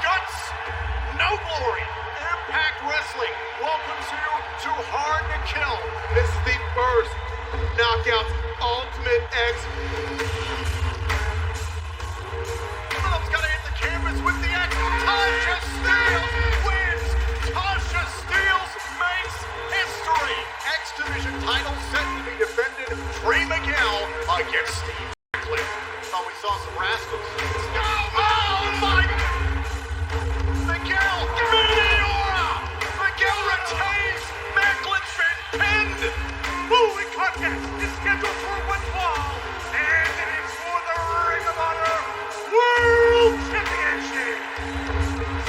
guts, no glory. Impact Wrestling welcomes you to Hard to Kill. This is the first Knockouts Ultimate X. One of them's got to hit the canvas with the X. Tasha Steelz wins. Tasha Steelz makes history. X Division title set to be defended. Trey Miguel against Steve Macklin. Thought we saw some rascals. Oh my! Miguel, Meteora! Miguel retains. Macklin's been pinned. Moving contest is scheduled for one fall, and it is for the Ring of Honor World Championship.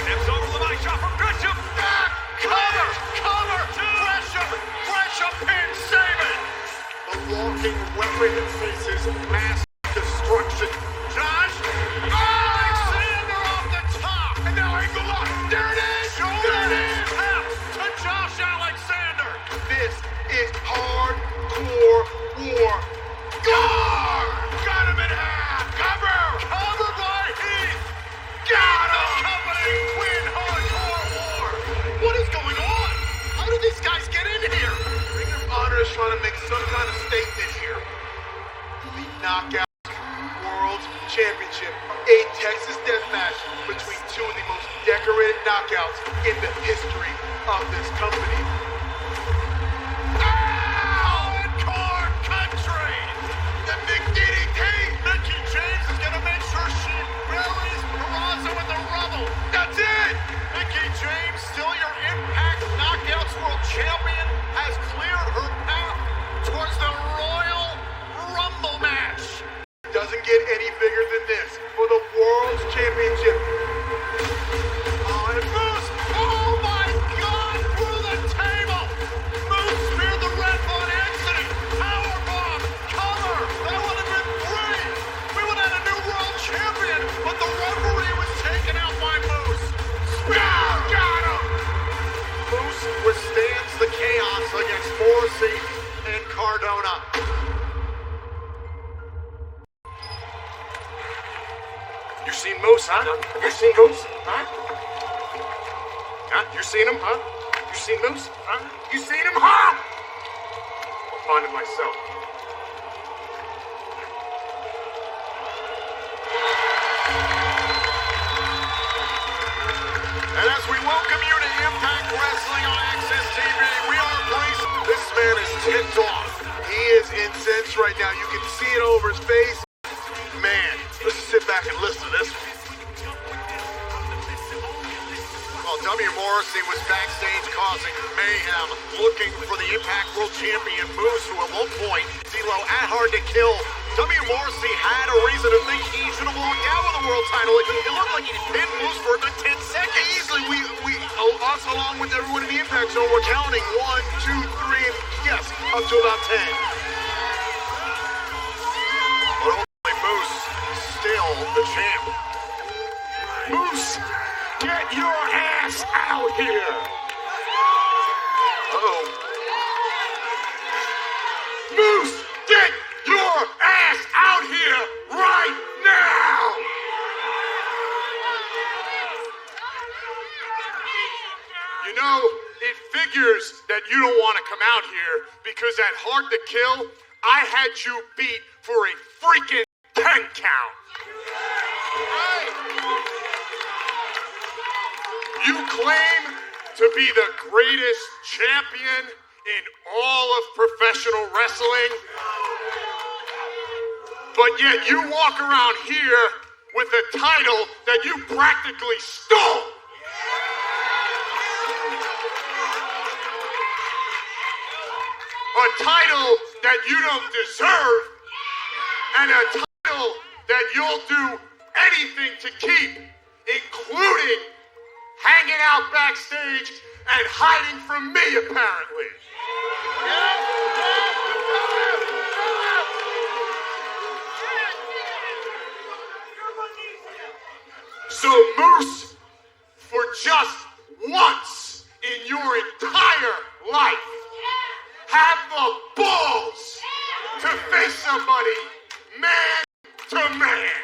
Steps over the mic shot from Gresham. Back, cover, Gresham pin, save it. The walking weapon faces mass destruction. Josh, Alexander off the top, and now angle lock. There it is. There it is. Half to Josh Alexander. This is hardcore war. Guard! Got him in half. Cover by Heath. Got him. Company win hardcore war. What is going on? How did these guys get in here? Ring of Honor is trying to make some kind of statement here. The Knockout World Championship, a Texas death match between two of the most decorated knockouts in the history of this company. Hardcore country! The Big DDT! Mickey James is gonna make sure she buries Peraza with the rubble. That's it! Mickey James, still your Impact Knockouts World Champion, has cleared her path towards the Royal Rumble match. Doesn't get any bigger than this for the World Championship. Oh, and Moose! Oh my God! Through the table! Moose speared the ref on accident! Powerbomb! Cover! That would have been three! We would have had a new World Champion, but the referee was taken out by Moose. Spear! Got him! Moose withstands the chaos against Morrissey and Cardona. You seen Moose, huh? You seen Moose, huh? Huh? You seen him, huh? You seen Moose, huh? You seen him, huh? I'll find him myself. And as we welcome you to Impact Wrestling on Access TV, we are placed. This man is tipped off. He is incensed right now. You can see it over his face. Man, let's just sit back and listen to this one. While W. Morrissey was backstage causing mayhem, looking for the Impact World Champion Moose, who at one point, D-Lo at Hard to Kill, W. Morrissey had a reason to think he should have walked out with the world title. It looked like he pinned Moose for a good 10 seconds. Easily, us along with everyone in the Impact Zone, we're counting 1, 2, 3, and yes, up to about 10. Moose, still the champ. Moose, get your ass out here! Uh-oh. Moose, get your ass out here right now! You know, it figures that you don't want to come out here because at Hard to Kill, I had you beat for a freaking 10 count. Right. You claim to be the greatest champion in all of professional wrestling, but yet you walk around here with a title that you practically stole. A title that you don't deserve, and a title that you'll do anything to keep, including hanging out backstage and hiding from me, apparently. So, Moose, for just once in your entire life, have the balls to face somebody man to man.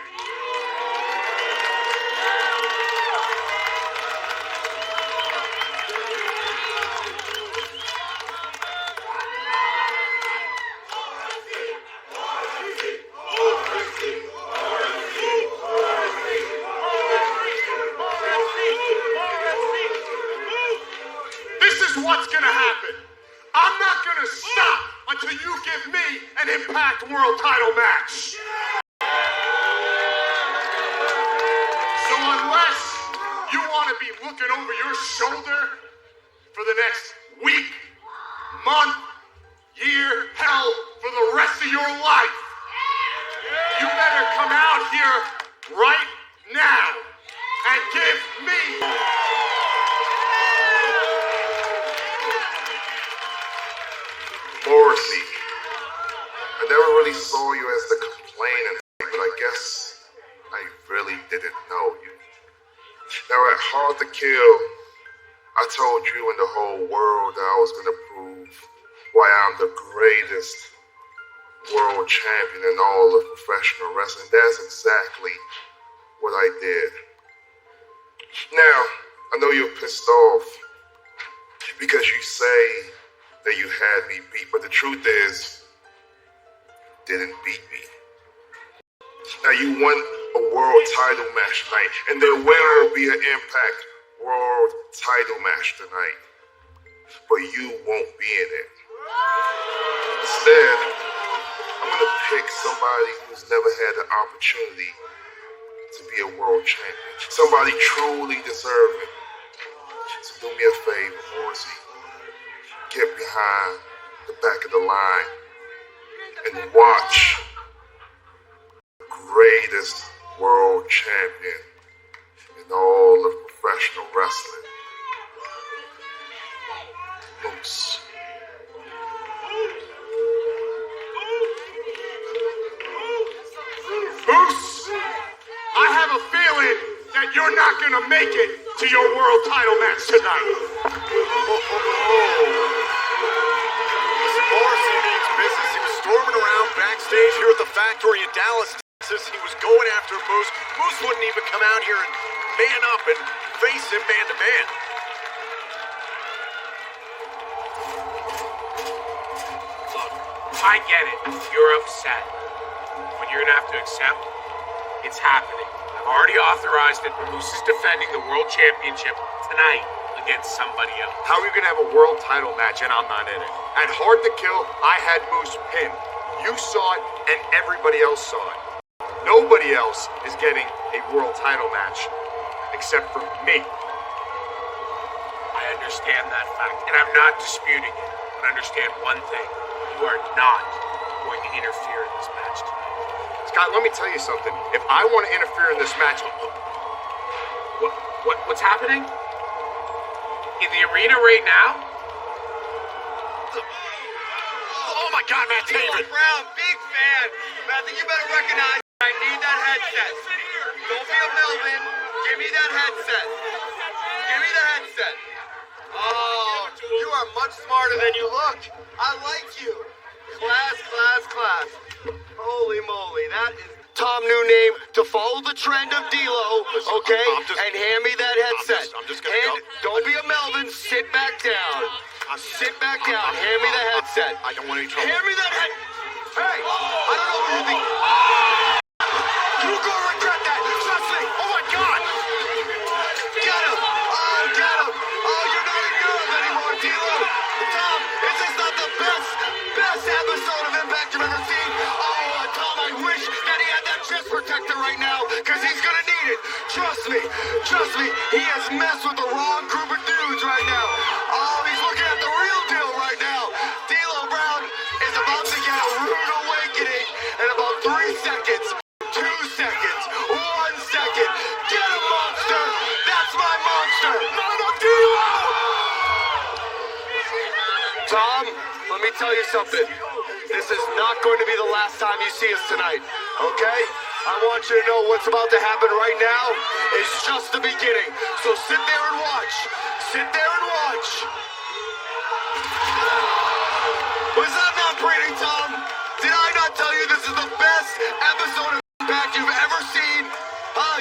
looking over your shoulder for the next week, month, year, hell, for the rest of your life. You better come out here right now and give me Morrissey. I never really saw you as the complaining, but I guess I really didn't know you. Now at Hard to Kill, I told you and the whole world that I was gonna prove why I'm the greatest world champion in all of professional wrestling. That's exactly what I did. Now, I know you're pissed off because you say that you had me beat, but the truth is, you didn't beat me. Now, you won a world title match tonight, and there will be an Impact World title match tonight, but you won't be in it. Instead, I'm gonna pick somebody who's never had the opportunity to be a world champion, somebody truly deserving. So do me a favor, Morrissey. Get behind the back of the line and watch the greatest world champion in all of professional wrestling, Moose. Moose, I have a feeling that you're not gonna make it to your world title match tonight. Listen, Morrissey means business. He was storming around backstage here at the factory in Dallas, Texas. He was going after Moose. Moose wouldn't even come out here and man up and face him man to man. Look, I get it. You're upset. But you're gonna have to accept it's happening. I've already authorized it. Moose is defending the World Championship tonight against somebody else. How are you going to have a world title match and I'm not in it? At Hard to Kill, I had Moose pinned. You saw it and everybody else saw it. Nobody else is getting a world title match except for me. I understand that fact, and I'm not disputing it. But understand one thing. You are not going to interfere in this match tonight. Scott, let me tell you something. If I want to interfere in this match... What's happening? In the arena right now? Oh my God, Matt Taven! Brown, big fan. Matthew, you better recognize I need that headset. Don't be a Melvin. Give me that headset. Give me the headset. Oh, you are much smarter than you look. I like you. Class, class, class. Holy moly, that is Tom new name to follow the trend of D-Lo, okay? And hand me that headset. I'm just gonna go. Don't be a Melvin. Sit back down. Sit back down. Hand me the headset. I don't want any trouble. Hand me that head. Hey, I don't know who you think. You're gonna regret that. Trust me. Oh my God. Get him. Oh, get him. Oh, you're not in Europe anymore, D-Lo. Tom, is this not the best episode of Impact you've ever seen? Oh, Tom, I wish that he had that chest protector right now, because he's gonna need it. Trust me, he has messed with the wrong group of dudes right now. Oh, he's looking at the real deal right now. D'Lo Brown is about to get a rude awakening in about 3 seconds, 2 seconds, 1 second. Get him, monster! That's my monster! No, D'Lo! Tom, let me tell you something. This is not going to be the last time you see us tonight, okay? I want you to know what's about to happen right now is just the beginning. So sit there and watch. Sit there and watch. Was that not pretty, Tom? Did I not tell you this is the best episode of Impact you've ever seen?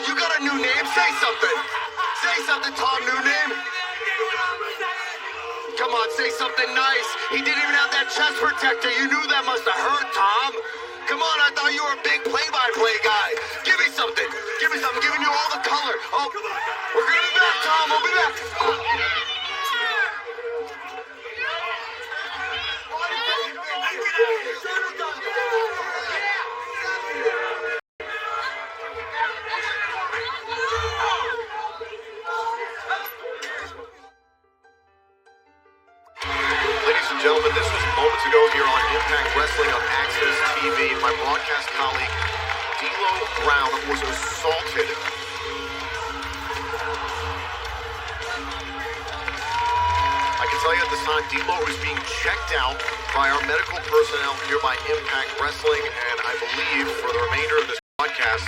You got a new name? Say something. Say something, Tom, new name. Come on, say something nice. He didn't even have that chest protector. You knew that must have hurt, Tom. Come on, I thought you were a big play-by-play guy. Give me something. Give me something. I'm giving you all the color. Oh, we're going to be back, Tom. We'll be back. Brown was assaulted. I can tell you at this time, D'Lo is being checked out by our medical personnel here by Impact Wrestling, and I believe for the remainder of this podcast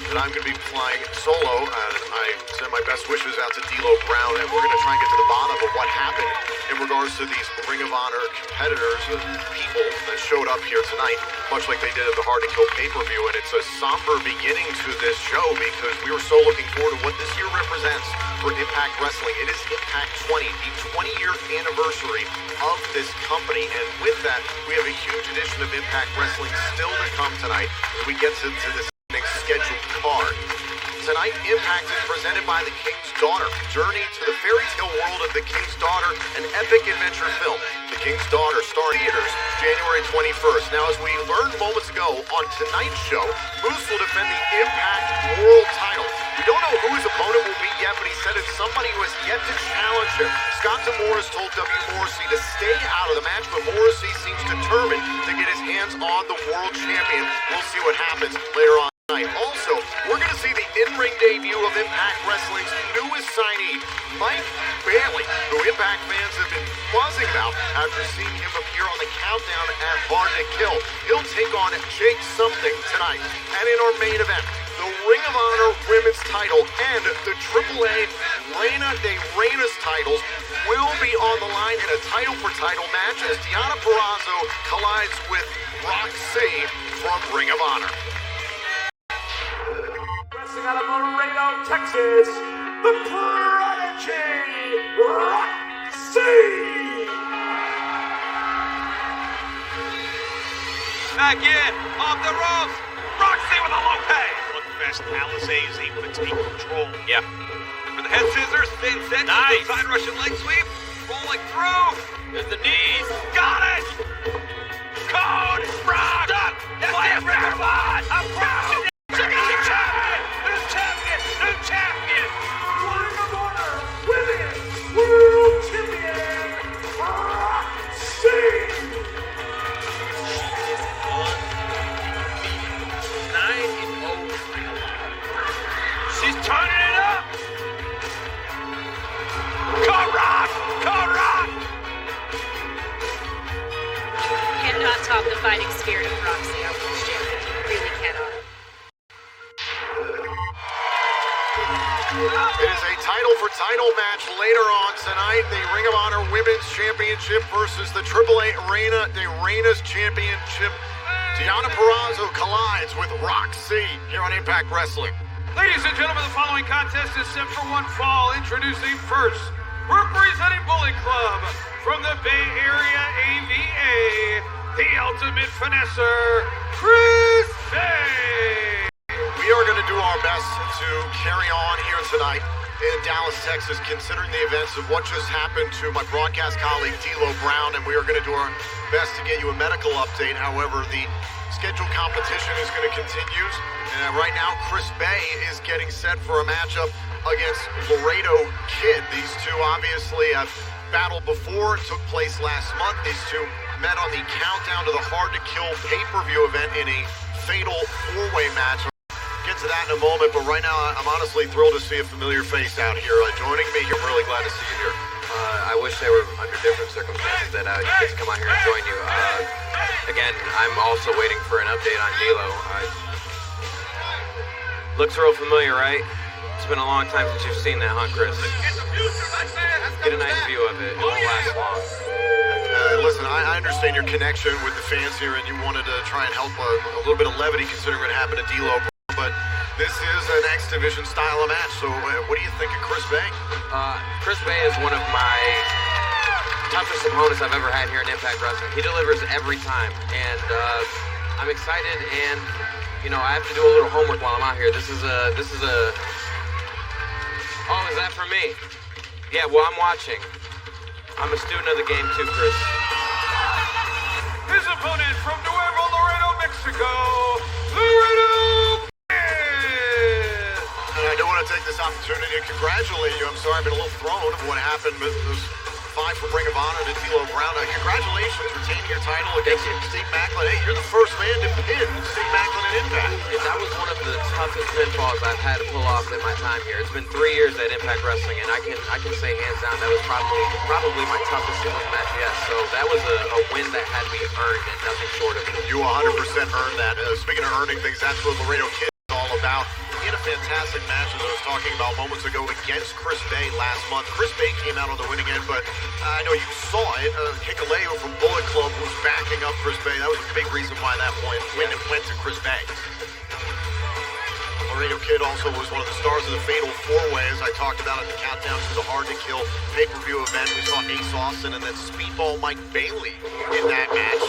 that I'm going to be flying solo, and I send my best wishes out to D'Lo Brown, and we're going to try and get to the bottom of what happened in regards to these Ring of Honor competitors, the people that showed up here tonight, much like they did at the Hard to Kill pay-per-view, and it's a somber beginning to this show because we were so looking forward to what this year represents for Impact Wrestling. It is Impact 20, the 20-year anniversary of this company, and with that, we have a huge edition of Impact Wrestling still to come tonight as we get to this scheduled card. Tonight, Impact is presented by The King's Daughter. Journey to the fairy tale world of The King's Daughter, an epic adventure film. The King's Daughter, starring theaters January 21st. Now, as we learned moments ago on tonight's show, Moose will defend the Impact World title. We don't know who his opponent will be yet, but he said it's somebody who has yet to challenge him. Scott D'Amore told W. Morrissey to stay out of the match, but Morrissey seems determined to get his hands on the world champion. We'll see what happens later on. Also, we're going to see the in-ring debut of Impact Wrestling's newest signee, Mike Bailey, who Impact fans have been buzzing about after seeing him appear on the countdown at Hard to Kill. He'll take on Jake Something tonight. And in our main event, the Ring of Honor Women's title and the AAA Reina de Reinas titles will be on the line in a title-for-title match as Deonna Purrazzo collides with Roxy from Ring of Honor. Out of Laredo, Texas, the Prodigy, Roxy! Back in, off the ropes, Roxy with a low pay. Look fast, Alizé is able to take control. Yeah. For the head scissors, spin set, nice. Side Russian leg sweep, rolling through. There's the knees, got it! Code, Rock, stop! Flash Robot, I'm proud! New champion! Ring of Honor Women's World Champion, Roxy! She is undefeated. 9-0 She's turning it up! Rock! Cannot top the fighting spirit of Roxy, our world champion. Really cannot. It is a title-for-title match later on tonight. The Ring of Honor Women's Championship versus the AAA Reina de Reinas Championship. Deonna Purrazzo collides with Roxy here on Impact Wrestling. Ladies and gentlemen, the following contest is set for one fall. Introducing first, representing Bullet Club from the Bay Area AVA, the Ultimate Finesser, Chris Bay. We are going to do our best to carry on here tonight in Dallas, Texas, considering the events of what just happened to my broadcast colleague, D'Lo Brown, and we are going to do our best to get you a medical update. However, the scheduled competition is going to continue. Right now, Chris Bay is getting set for a matchup against Laredo Kid. These two obviously have battled before. It took place last month. These two met on the countdown to the Hard to Kill pay-per-view event in a fatal four-way match. Get to that in a moment, but right now I'm honestly thrilled to see a familiar face out here joining me. I'm really glad to see you here. I wish they were under different circumstances that I get to come out here and join you. Again, I'm also waiting for an update on D'Lo. Looks real familiar, right? It's been a long time since you've seen that, huh, Chris? Get a nice view of it. It won't last long. Listen, I understand your connection with the fans here, and you wanted to try and help a little bit of levity considering what happened to D'Lo. But this is an X Division style of match, so what do you think of Chris Bay? Chris Bay is one of my toughest opponents I've ever had here in Impact Wrestling. He delivers every time, and I'm excited, and you know, I have to do a little homework while I'm out here. This is a oh, is that for me? Yeah, well, I'm watching. I'm a student of the game too, Chris. His opponent from Nuevo Laredo, Mexico, Laredo. And I do want to take this opportunity to congratulate you. I'm sorry I've been a little thrown of what happened with those five from Ring of Honor to D'Lo Brown. Congratulations, retaining your title against Steve Macklin. Hey, you're the first man to pin Steve Macklin in Impact. That was one of the toughest toughest pinfalls I've had to pull off in my time here. It's been 3 years at Impact Wrestling, and I can say hands down that was probably my toughest singles match yet. So that was a win that had to be earned and nothing short of it. You 100% earned that. Speaking of earning things, that's what Laredo Kid is all about. He had a fantastic match, as I was talking about moments ago, against Chris Bay last month. Chris Bay came out on the winning end, but I know you saw it. Hikuleo from Bullet Club was backing up Chris Bay. That was a big reason why that win went to Chris Bay. Laredo Kid also was one of the stars of the Fatal 4-Way, as I talked about at the Countdown to the Hard to Kill pay-per-view event. We saw Ace Austin and then Speedball Mike Bailey in that match.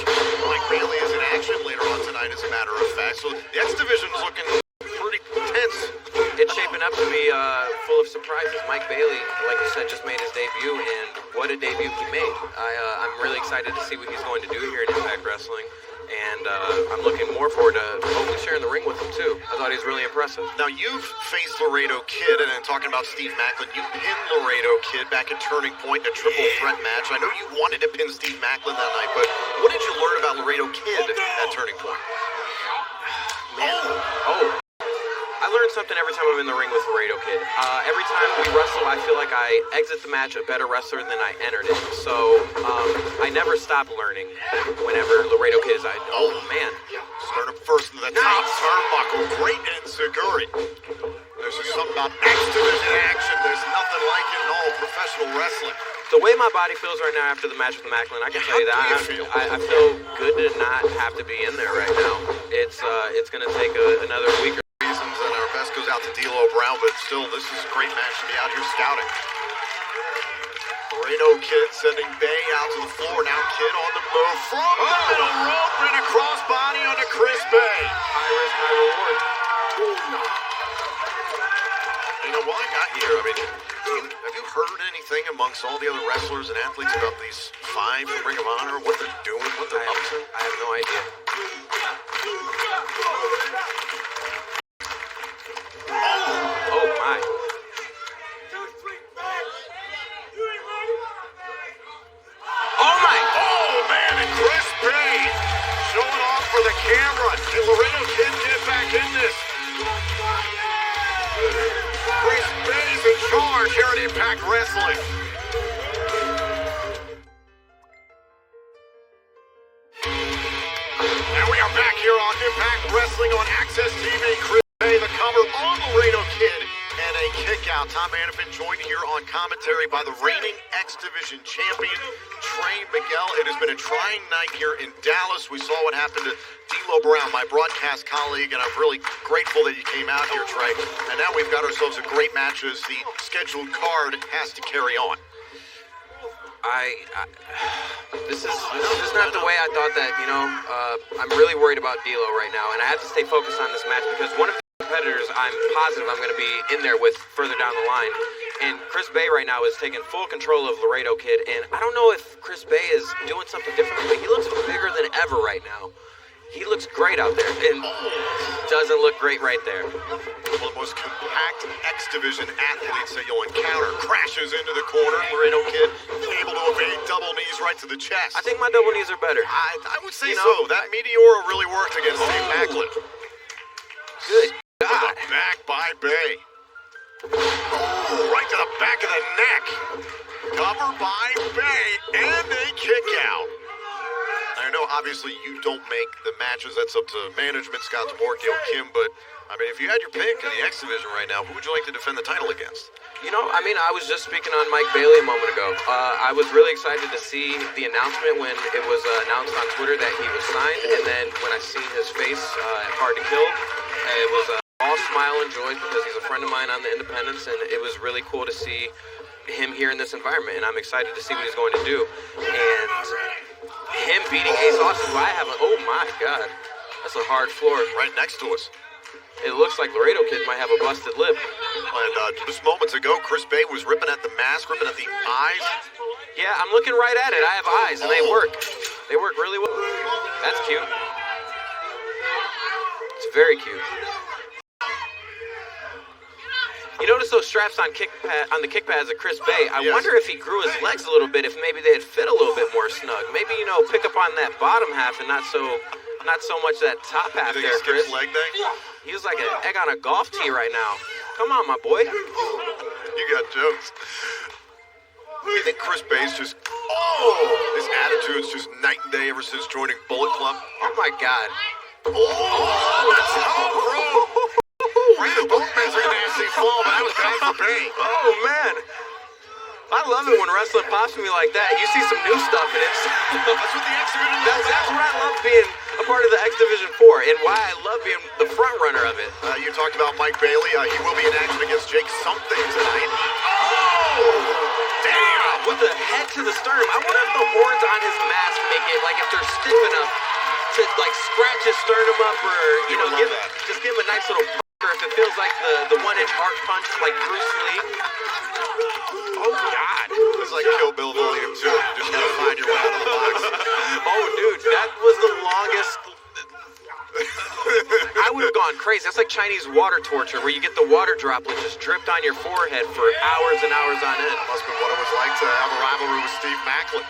Mike Bailey is in action later on tonight, as a matter of fact. So the X Division is looking pretty tense. It's shaping up to be full of surprises. Mike Bailey, like you said, just made his debut, and what a debut he made. I'm really excited to see what he's going to do here in Impact Wrestling. And I'm looking more forward to hopefully sharing the ring with him, too. I thought he was really impressive. Now, you've faced Laredo Kid, and then talking about Steve Macklin, you pinned Laredo Kid back at Turning Point in a triple threat match. I know you wanted to pin Steve Macklin that night, but what did you learn about Laredo Kid at Turning Point? Man. I learn something every time I'm in the ring with Laredo Kid. Every time we wrestle, I feel like I exit the match a better wrestler than I entered it. So I never stop learning whenever Laredo Kid is. Oh, man. Start up first in the top turnbuckle. Great enziguri. There's just something about X Division action. There's nothing like it in all professional wrestling. The way my body feels right now after the match with Macklin, I can tell you that. I feel good to not have to be in there right now. It's going to take another week or reasons, and our best goes out to D'Lo Brown, but still, this is a great match to be out here scouting. Laredo Kid sending Bay out to the floor. Now Kid on the move from the middle rope and a crossbody onto Chris Bay. High risk, high reward. You know, while I got here, I mean, have you heard anything amongst all the other wrestlers and athletes about these 5 from Ring of Honor, what they're doing, what they're up to? I have no idea. Oh my. Oh my! Oh man, and Chris Bay showing off for the camera. Can Laredo Kid get back in this? Chris Bay's in charge here at Impact Wrestling. And we are back here on Impact Wrestling on Access TV. Chris Bay, the cover on Laredo Kid, and a kick out. Tom Hannafin joined here on commentary by the reigning X Division champion, Trey Miguel. It has been a trying night here in Dallas. We saw what happened to D'Lo Brown, my broadcast colleague, and I'm really grateful that you came out here, Trey. And now we've got ourselves a great match as the scheduled card has to carry on. This is not the way I thought that, I'm really worried about D'Lo right now, and I have to stay focused on this match because one of the competitors I'm positive I'm going to be in there with further down the line, and Chris Bay right now is taking full control of Laredo Kid, and I don't know if Chris Bay is doing something different, but he looks bigger than ever right now. He looks great out there, and doesn't look great right there. One of the most compact X Division athletes that you'll encounter crashes into the corner. Laredo Kid able to evade double knees right to the chest. I think my double knees are better. I would say so. That Meteora really worked against Dave Macklin. Good God. The back by Bay. Right to the back of the neck. Cover by Bay and a kick out. I know, obviously, you don't make the matches. That's up to management, Scott DeBoer, Gail Kim. But, I mean, if you had your pick in the X Division right now, who would you like to defend the title against? I was just speaking on Mike Bailey a moment ago. I was really excited to see the announcement when it was announced on Twitter that he was signed. And then when I seen his face at Hard to Kill, it was all smile and joy because he's a friend of mine on the Independents. And it was really cool to see him here in this environment. And I'm excited to see what he's going to do. And him beating Ace Austin, oh my God, that's a hard floor. Right next to us. It looks like Laredo Kid might have a busted lip. And just moments ago, Chris Bay was ripping at the mask, ripping at the eyes. Yeah, I'm looking right at it. I have eyes, and they work. They work really well. That's cute. It's very cute. You notice those straps on the kick pads of Chris Bay. I wonder if he grew his legs a little bit, if maybe they'd fit a little bit more snug. Maybe, pick up on that bottom half and not so Not so much that top half You think there, he skips Chris. leg day? He was like an egg on a golf tee right now. Come on, my boy. You got jokes. You think Chris Bay's just... Oh! His attitude's just night and day ever since joining Bullet Club. Oh, my God. Oh, that's bro. Both men are nasty fall, but that was bad for Bay. Oh, man. I love it when wrestling pops me like that. You see some new stuff in it. That's what the X Division is. That's what I love being a part of the X Division 4 and why I love being the front runner of it. You talked about Mike Bailey. He will be in action against Jake something tonight. Oh! Damn! With the head to the sternum. I wonder if the horns on his mask make it, like, if they're stiff enough to, like, scratch his sternum up or, you know, just give him a nice little or if it feels like the 1-inch arc punch like Bruce Lee. Oh, God. It's like Kill Bill Volume 2. You just gotta find your way out of the box. Oh, dude, that was the longest... I would have gone crazy. That's like Chinese water torture where you get the water droplet just dripped on your forehead for hours and hours on end. Must have been what it was like to have a rivalry with Steve Macklin.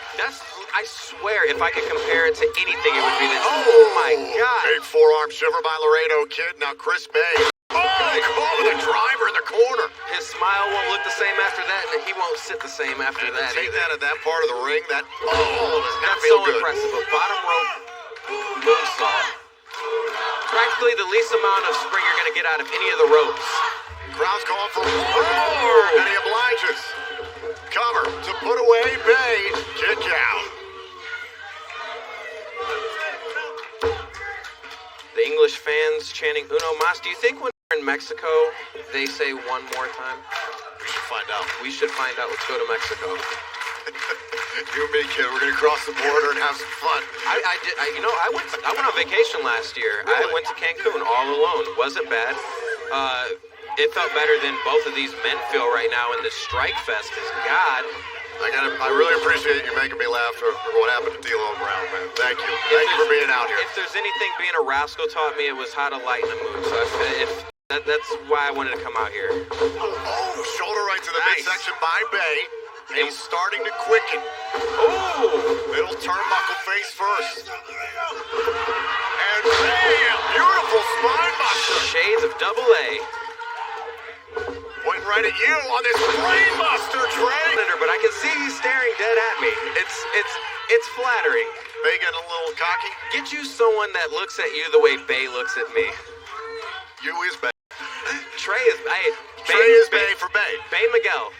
I swear, if I could compare it to anything, it would be this. Oh, my God. Big forearm shiver by Laredo Kid. Now Chris Bay. Oh, caught with a driver in the corner. His smile won't look the same after that, and he won't sit the same after And that. take either. that at that part of the ring. That does not That's feel so good. impressive. A bottom rope moonsault. Practically the least amount of spring you're going to get out of any of the ropes. Crowd's calling for more, and he obliges. Cover to put away Bay. Kick out. The English fans chanting Uno Mas. Do you think when they're in Mexico, they say one more time? We should find out. We should find out. Let's go to Mexico. You and me, kid, we're gonna cross the border and have some fun. I went on vacation last year. Really? I went to Cancun all alone. Wasn't bad. It felt better than both of these men feel right now in this strike fest. Cause God, I really appreciate you making me laugh for what happened to D'Lo Brown, man. Thank you. Thank you for being out here. If there's anything being a rascal taught me, it was how to lighten the mood. So that's why I wanted to come out here. Oh, shoulder right to the Nice. midsection by Bay. And he's starting to quicken. Oh! Middle turnbuckle face first. And bam! Beautiful spine buster. Shades of double A. Pointing right at you on this brain buster, Trey. But I can see he's staring dead at me. It's flattering. Bay getting a little cocky. Get you someone that looks at you the way Bay looks at me. You is Bay. Trey is Bay for Bay. Bay Miguel.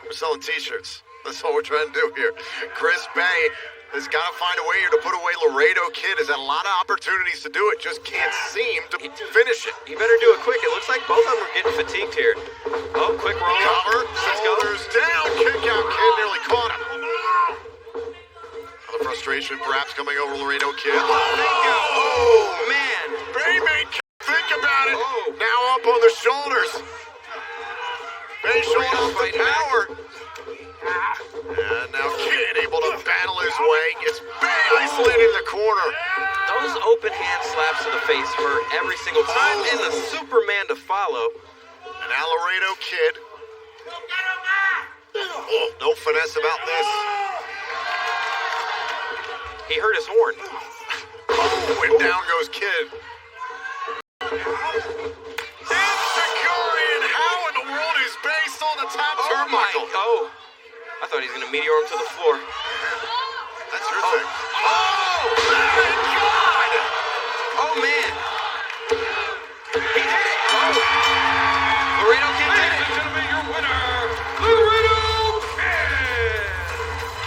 We're selling t-shirts. That's all we're trying to do here. Chris Bay has got to find a way here to put away Laredo Kid. Has had a lot of opportunities to do it, just can't seem to finish it. You better do it quick. It looks like both of them are getting fatigued here. Oh, quick roll. Cover, Let's go. shoulders down, kick out, Kid nearly caught him. Other frustration perhaps coming over Laredo Kid. Oh, man. Bay made Kid think about it. Oh. Now up on the shoulders. Bay showing off the power. And now Kid able to battle his way. Gets Bay isolated in the corner. Those open hand slaps to the face hurt every single time, and the Superman to follow. And now Laredo Kid. Oh, no finesse about this. He hurt his horn. Oh, and down goes Kid. Insecurity, and how in the world is Bay still on the top turnbuckle? Oh, I thought he was going to meteor him to the floor. That's your thing. Oh, my God! Oh, man. He did it. Oh. Laredo Kid did it. Gentlemen, your winner, Laredo Kid.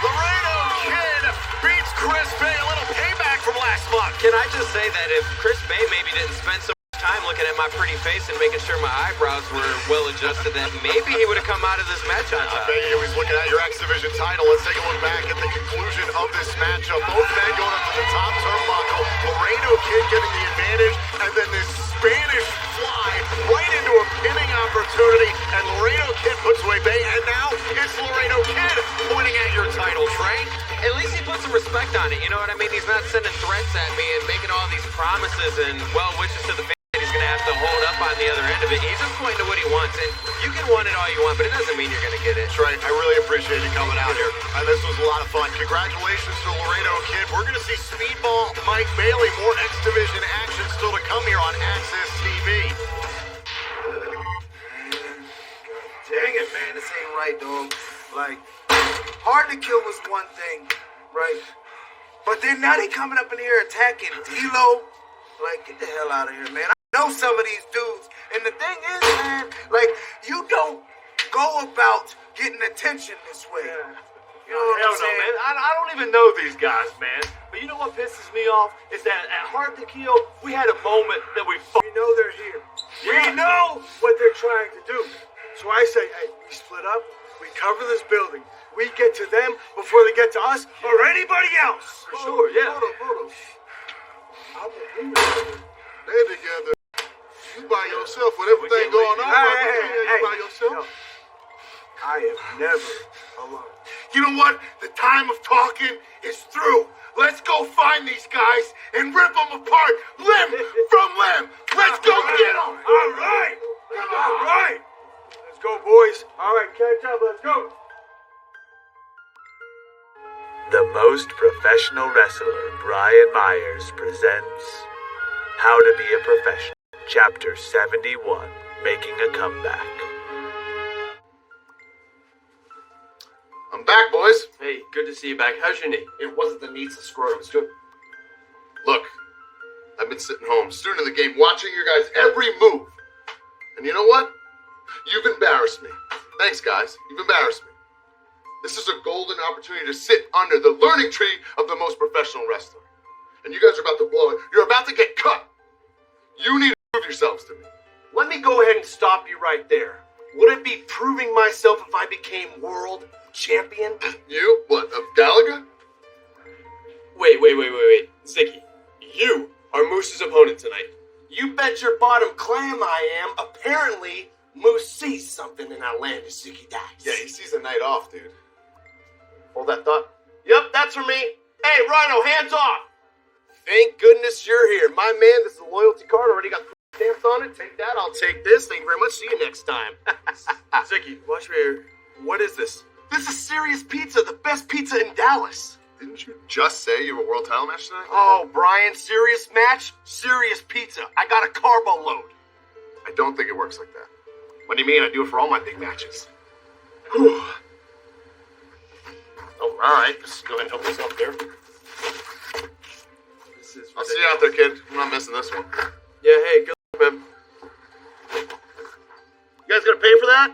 Laredo Kid beats Chris Bay. A little payback from last month. Can I just say that if Chris Bay maybe didn't spend so much time looking at my pretty face and making sure my eyebrows were well adjusted, that maybe he would have come out of this match on I top. bet he was looking at your X Division title. Let's take a look back at the conclusion of this matchup. Both men going up to the top turnbuckle. Laredo Kid getting the advantage, and then this Spanish fly right into a pinning opportunity, and Laredo Kid puts away Bay, and now it's Laredo Kid pointing at your title, Trey. At least he put some respect on it, you know what I mean? He's not sending threats at me and making all these promises and well wishes to the fans that he's going to have to hold up on the other end of it. He's just pointing to what he wants, and you can want it all you want, but it doesn't mean you're going to get it. That's right. I really appreciate you coming out here. This was a lot of fun. Congratulations to Laredo Kid. We're going to see Speedball Mike Bailey. More X Division action still to come here on Access TV. Dang it, man. This ain't right, dog. Like, hard to kill was one thing, right? But then now they coming up in here attacking D-Lo. Like, get the hell out of here, man. I know some of these dudes. And the thing is, man, like, you don't go about getting attention this way. You know what I'm saying? Man. I don't even know these guys, man. But you know what pisses me off? Is that at Hard to Kill, we had a moment that we know they're here. We know what they're trying to do. So I say, hey, we split up, we cover this building. We get to them before they get to us or anybody else. For sure, yeah. Hold up. They're together. You by yourself with everything going on. You by yourself. I am never alone. You know what? The time of talking is through. Let's go find these guys and rip them apart, limb from limb. Let's go get them. All right. All right. Let's go, boys. All right, catch up. Let's go. The Most Professional Wrestler, Brian Myers, presents How to Be a Professional, Chapter 71, Making a Comeback. I'm back, boys. Hey, good to see you back. How's your knee? It wasn't the knees, the scrotum. It's good. Look, I've been sitting home, student of the game, watching your guys' every move. And you know what? You've embarrassed me. Thanks, guys. You've embarrassed me. This is a golden opportunity to sit under the learning tree of the most professional wrestler. And you guys are about to blow it. You're about to get cut. You need to prove yourselves to me. Let me go ahead and stop you right there. Would it be proving myself if I became world champion? You? What, of Gallagher? Wait. Zicky, you are Moose's opponent tonight. You bet your bottom clam I am. Apparently, Moose sees something in outlandish Zicky dies. Yeah, he sees a night off, dude. Hold that thought. Yep, that's for me. Hey, Rhino, hands off. Thank goodness you're here. My man, this is a loyalty card. Already got stamped on it. Take that. I'll take this. Thank you very much. See you next time. Zicky, watch me here. What is this? This is Serious Pizza, the best pizza in Dallas. Didn't you just say you have a world title match tonight? Oh, Brian, serious match? Serious pizza. I got a carbo load. I don't think it works like that. What do you mean? I do it for all my big matches. Whew. Oh, all right. Just go ahead and help yourself there. I'll see you out there, kid. I'm not missing this one. Yeah, hey, good luck, man. You guys gonna pay for that?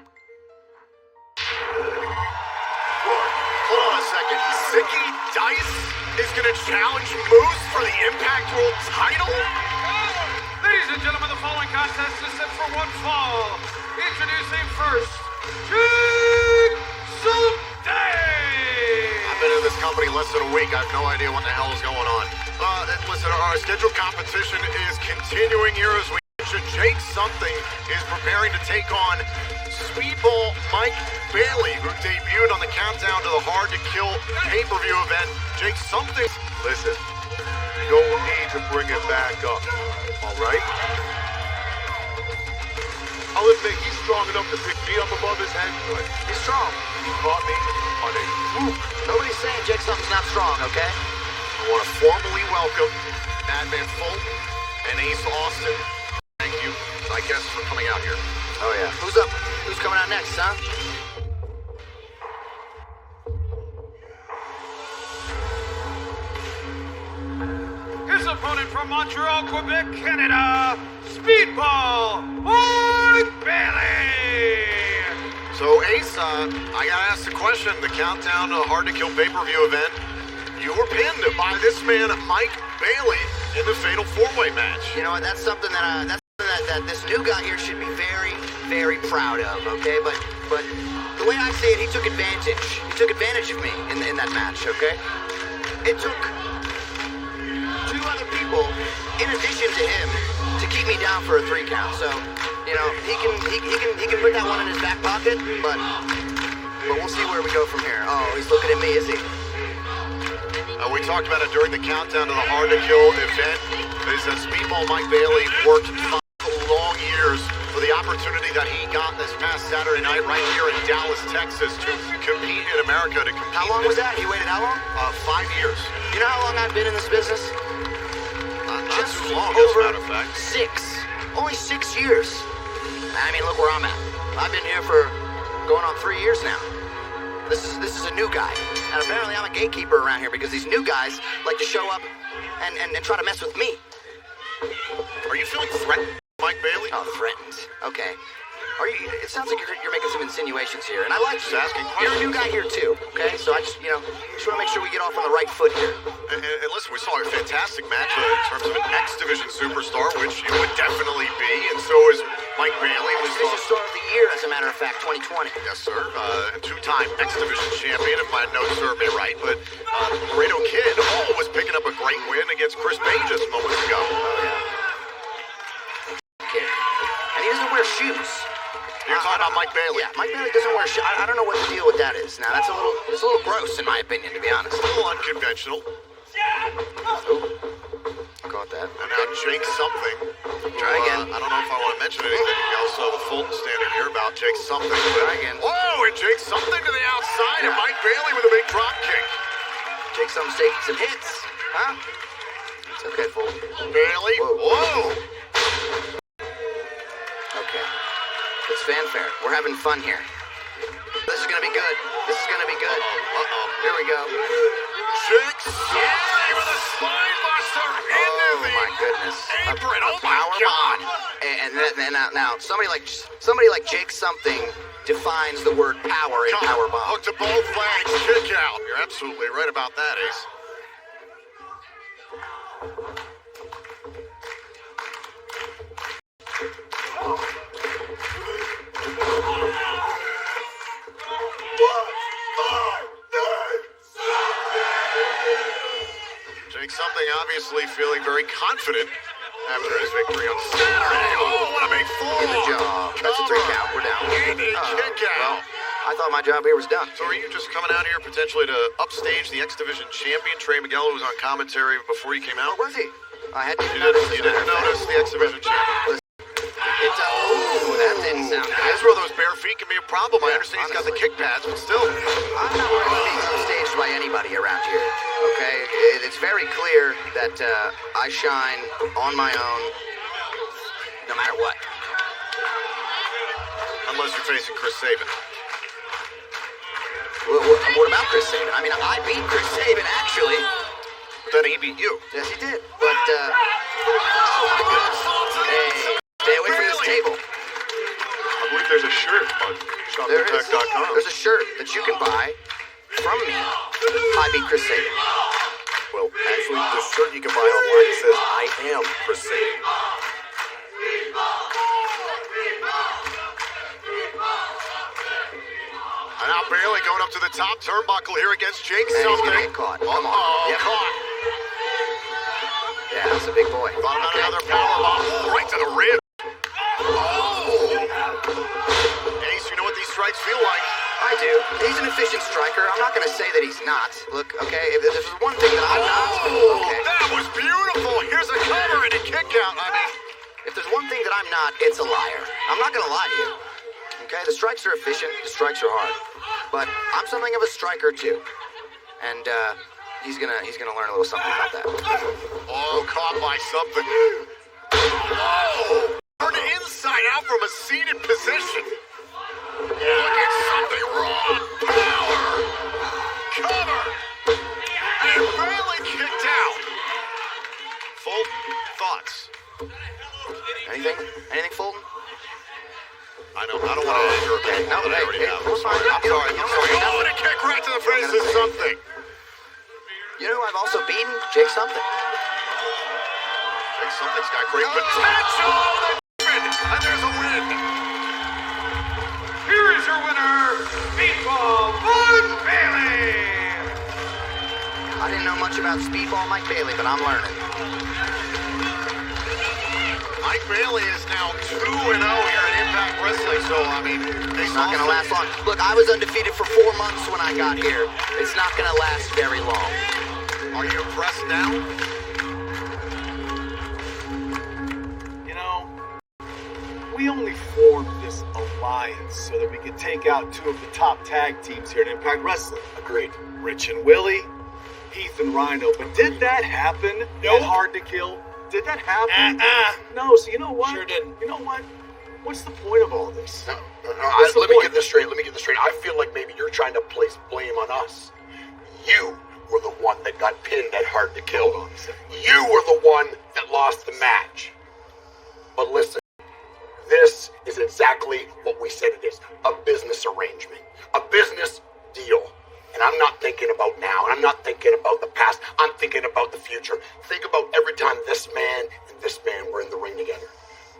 Hold on a second. Zicky Dice is going to challenge Moose for the Impact World title? Ladies and gentlemen, the following contest is set for one fall. Introducing first, Jake Sunday. I've been in this company less than a week. I have no idea what the hell is going on. Listen, our scheduled competition is continuing here as we mentioned. Jake Something is preparing to take on Speedball Mike Bailey, who debuted on the Countdown to the Hard to Kill pay-per-view event. Jake Something. Listen, you don't need to bring it back up, all right? I'll admit he's strong enough to pick me up above his head, but He's strong. he caught me on a fluke. Nobody's saying Jake Something's not strong, okay? I want to formally welcome Madman Fulton and Ace Austin. Thank you, I guess, for coming out here. Oh, yeah. Who's up? Who's coming out next, huh? His opponent from Montreal, Quebec, Canada, Speedball Mike Bailey. So, Ace, I gotta ask the question. The Countdown to Hard to Kill pay-per-view event, you were pinned by this man, Mike Bailey, in the Fatal 4-Way match. You know what? That's something that this new guy here should be very, very proud of, okay? But the way I see it, he took advantage. He took advantage of me in that match, okay? It took two other people, in addition to him, to keep me down for a 3 count. So, you know, he can put that one in his back pocket, but we'll see where we go from here. Oh, he's looking at me, is he? We talked about it during the Countdown to the Hard to Kill event. Speedball Mike Bailey worked 5 long years opportunity that he got this past Saturday night right here in Dallas, Texas to compete in America, to compete. How long was that? He waited how long? 5 years. You know how long I've been in this business? Not Just too long, as a over matter of fact. 6. Only 6 years. I mean, look where I'm at. I've been here for going on 3 years now. This is a new guy. And apparently I'm a gatekeeper around here because these new guys like to show up and try to mess with me. Are you feeling threatened, Mike Bailey? Oh, threatened. Okay. It sounds like you're making some insinuations here, and I like Just you. asking You're a new guy here too, okay? So I just want to make sure we get off on the right foot here. And listen, we saw a fantastic match in terms of an X Division superstar, which you would definitely be, and so is Mike Bailey. Was Division Star of the Year, as a matter of fact, 2020. Yes, sir. Two-time X Division champion, if my notes serve me right. But Laredo Kid was picking up a great win against Chris Page just moments ago. Oh, yeah. Okay. And he doesn't wear shoes. You're talking about Mike Bailey. Yeah, Mike Bailey doesn't wear shoes. I don't know what the deal with that is. Now, it's a little gross, in my opinion, to be honest. A little unconventional. Ooh. Caught that. And now Jake something. Try again. I don't know if I want to mention anything else with Fulton standing here about Jake something. Try again. Whoa, and Jake something to the outside, and Mike Bailey with a big drop kick. Jake Something's taking some hits. Huh? It's okay, Fulton. Bailey. Whoa. Okay. It's fanfare. We're having fun here. This is gonna be good. This is gonna be good. Here we go. Jake something with a spine buster into the my goodness. apron. A Oh my power God. bomb. And now somebody like Jake Something defines the word power in power bomb. Hook to both legs, kick out. You're absolutely right about that, Ace. Jake something obviously feeling very confident after his victory on Saturday. Oh, what a big fall! In the jaw. That's a 3 count. We're down. Canadian kick out. Well, I thought my job here was done. So are you just coming out here potentially to upstage the X Division champion Trey Miguel, who was on commentary before you came out? Where was he? I had to You didn't notice the X Division champion. That didn't sound good. That's where those bare feet can be a problem. I understand he's got the kick pads, but still. I'm not worried about being upstaged by anybody around here, okay? It's very clear that I shine on my own no matter what. Unless you're facing Chris Sabin. What about Chris Sabin? I mean, I beat Chris Sabin, actually. But then he beat you. Yes, he did. But, oh my goodness. Hey, stay away from this table. I believe there's a shirt on There is. shopthepack.com. There's a shirt that you can buy from me. I beat Chris Sabin. Well, actually, the shirt you can buy online says, I am Chris Sabin. And now Bailey going up to the top turnbuckle here against Jake And he's something. gonna get caught. Come on. Yep. Caught. Yeah, that's a big boy. Thought about Okay. another power bomb. Oh, right to the rib. Oh! Ace, you know what these strikes feel like. I do. He's an efficient striker. I'm not going to say that he's not. Look, okay, if there's one thing that I'm not, okay. That was beautiful. Here's a cover and a kick out. I mean, If there's one thing that I'm not, it's a liar. I'm not going to lie to you. Okay, the strikes are efficient. The strikes are hard. But I'm something of a striker too. And he's gonna learn a little something about that. oh, caught by something. Oh! Turned inside out from a seated position. Look at something wrong. Power. Cover. And Bailey kicked out. Full thoughts. Anything, Fulton? I don't want to end your opinion. No, I already have. we're fine. I'm sorry. Oh, and a kick right to the face is something. You know who I've also beaten? Jake Something. Jake something's got great potential. And there's a win. Here is your winner, Speedball Mike Bailey. I didn't know much about Speedball Mike Bailey, but I'm learning. Mike Bailey is now 2-0 here at Impact Wrestling, so, I mean, It's not going to last long. Look, I was undefeated for 4 months when I got here. It's not going to last very long. Are you impressed now? You know, we only formed this alliance so that we could take out two of the top tag teams here at Impact Wrestling. Agreed. Rich and Willie, Heath and Rhino. But did that happen? Nope. At Hard to Kill? Did that happen? Uh-uh. No, so you know what? Sure didn't. You know what? What's the point of all this? Let me get this straight. I feel like maybe you're trying to place blame on us. You were the one that got pinned at Hard to Kill. You were the one that lost the match. But listen, this is exactly what we said it is. A business arrangement. A business deal. And I'm not thinking about now, and I'm not thinking about the past. I'm thinking about the future. Think about every time this man and this man were in the ring together.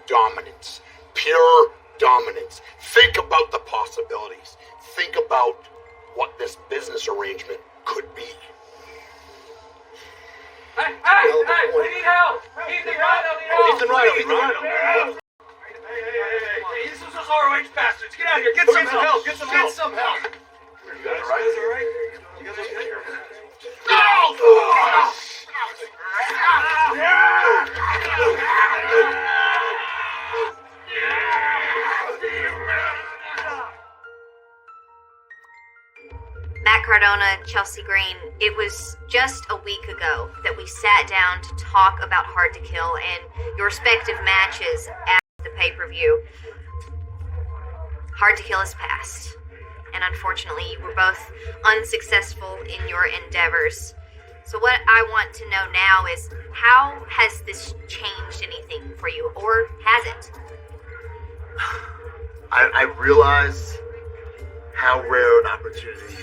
Dominance. Pure dominance. Think about the possibilities. Think about what this business arrangement could be. Hey, we need help! Ethan Rhino, Hey, this is those ROH bastards. Get out of here. Get some help. Get some help. You guys all right? You guys okay? Matt Cardona, Chelsea Green, it was just a week ago that we sat down to talk about Hard to Kill and your respective matches at the pay-per-view. Hard to Kill is past, and unfortunately you were both unsuccessful in your endeavors. So what I want to know now is, how has this changed anything for you, or has it? I realized how rare an opportunity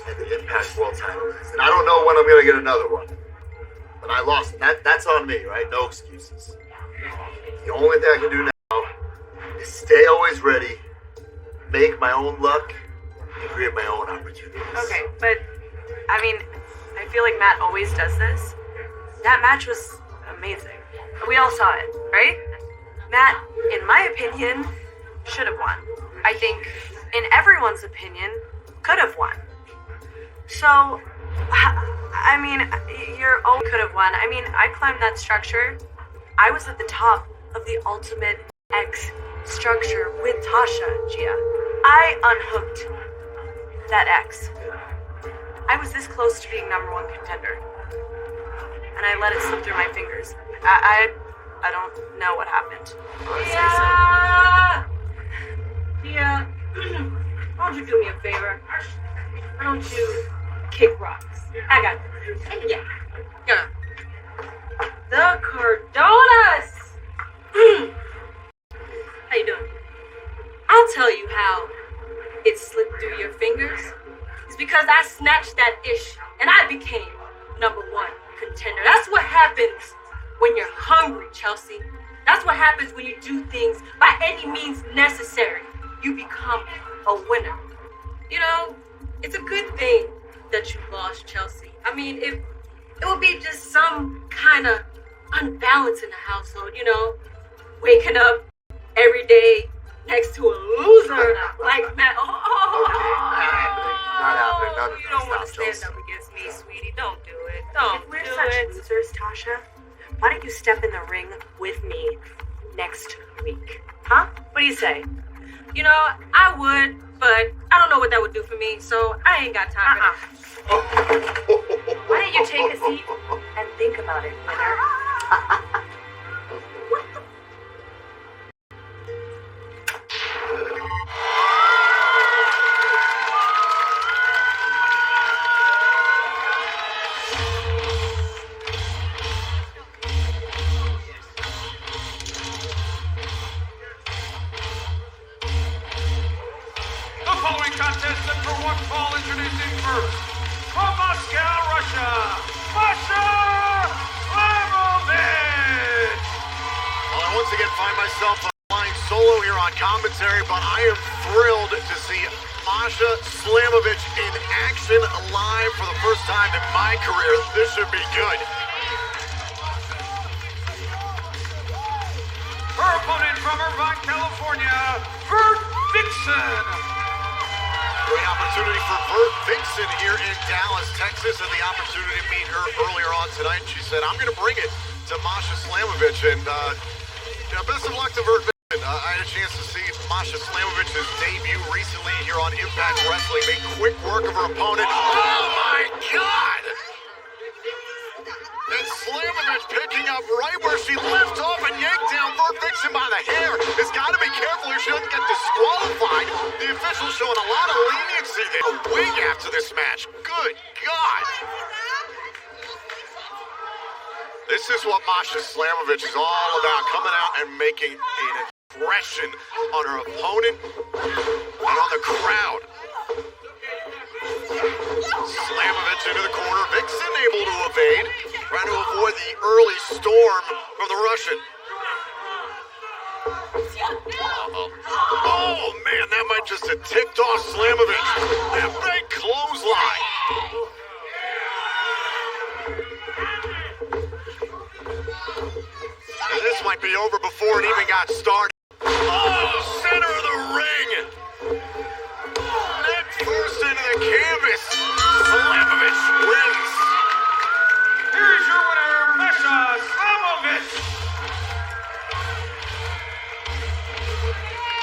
at the Impact World title is. And I don't know when I'm going to get another one. But I lost it. That's on me, right? No excuses. The only thing I can do now is stay always ready, make my own luck, and create my own opportunities. Okay, but, I mean, I feel like Matt always does this. That match was amazing. We all saw it, right? Matt, in my opinion, should have won. I think, in everyone's opinion, could have won. So, I mean, your own could have won. I mean, I climbed that structure. I was at the top of the Ultimate X structure with Tasha, Gia. I unhooked that X. I was this close to being number one contender. And I let it slip through my fingers. I don't know what happened. Yeah. Why don't you do me a favor? Why don't you kick rocks? I got this. Yeah. The Cardonas! How you doing? I'll tell you how it slipped through your fingers. It's because I snatched that ish and I became number one contender. That's what happens when you're hungry, Chelsea. That's what happens when you do things by any means necessary. You become a winner. You know, it's a good thing that you lost, Chelsea. I mean, it would be just some kind of unbalance in the household, you know, waking up every day next to a loser like Matt. Not happening. None of You don't want that to stuff, stand up against me, sweetie. Don't do it. Don't If we're do such it. losers, Tasha, why don't you step in the ring with me next week? Huh? What do you say? You know, I would, but I don't know what that would do for me, so I ain't got time for that. Why don't you take a seat and think about it, winner? The following contest is for one fall, introducing first, from Moscow, Russia, Masha Slamovich! Well, I once again find myself flying solo here on commentary, but I am thrilled to see Masha Slamovich in action live for the first time in my career. This should be good. Her opponent from Irvine, California, Bert Dixon. Great opportunity for Bert Vixen here in Dallas, Texas, and the opportunity to meet her earlier on tonight. She said, I'm going to bring it to Masha Slamovich, and best of luck to Bert Vixen. Gentlemen, I had a chance to see Masha Slamovich's debut recently here on Impact Wrestling. Made quick work of her opponent. Oh my God! And Slamovich picking up right where she left off and yanked down Bert Vixen by the hair. Has got to be careful here she doesn't get disqualified. The officials showing a lot of leniency there. A wig after this match. Good God! This is what Masha Slamovich is all about, coming out and making an impression on her opponent and on the crowd. Slamovich into the corner, Vixen able to evade, trying to avoid the early storm from the Russian. Oh man, that might just have ticked off Slamovich. That big clothesline. And this might be over before it even got started. Oh, center of the ring. Neck first into the canvas. Slamovich wins. Here's your winner, Masha Slamovich.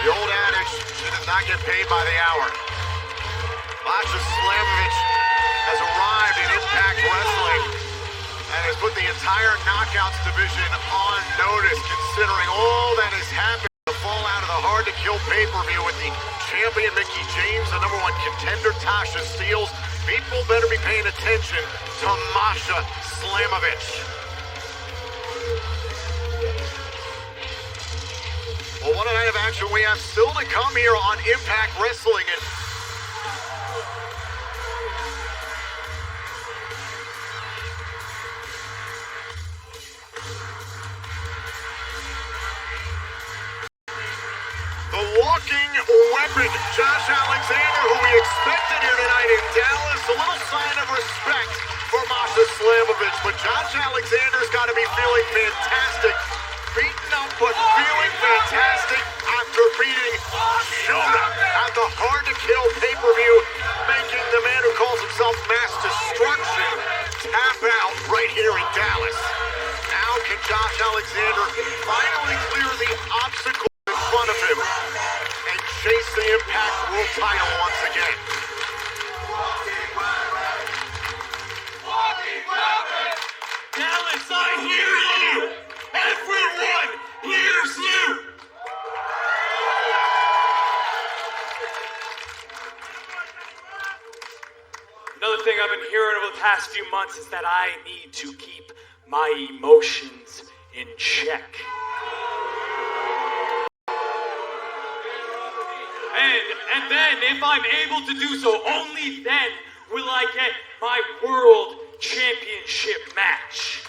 The old adage, she does not get paid by the hour. Masha Slamovich has arrived in Impact Wrestling and has put the entire Knockouts division on notice, considering all that has happened. The fallout of the hard-to-kill pay-per-view with the champion Mickie James, the #1 contender Tasha Steelz. People better be paying attention to Masha Slamovich. Well, what a night of action we have still to come here on Impact Wrestling. And the walking weapon, Josh Alexander, who we expected here tonight in Dallas. A little sign of respect for Masha Slamovich, but Josh Alexander's got to be feeling fantastic. Beaten up, but feeling fantastic after beating Shota at the hard-to-kill pay-per-view, making the man who calls himself Mass Destruction tap out right here in Dallas. Now can Josh Alexander finally clear the obstacle in front of him and chase the Impact World title once again? Dallas, I hear you! Everyone hears you! Another thing I've been hearing over the past few months is that I need to keep my emotions in check. And then, if I'm able to do so, only then will I get my World Championship match.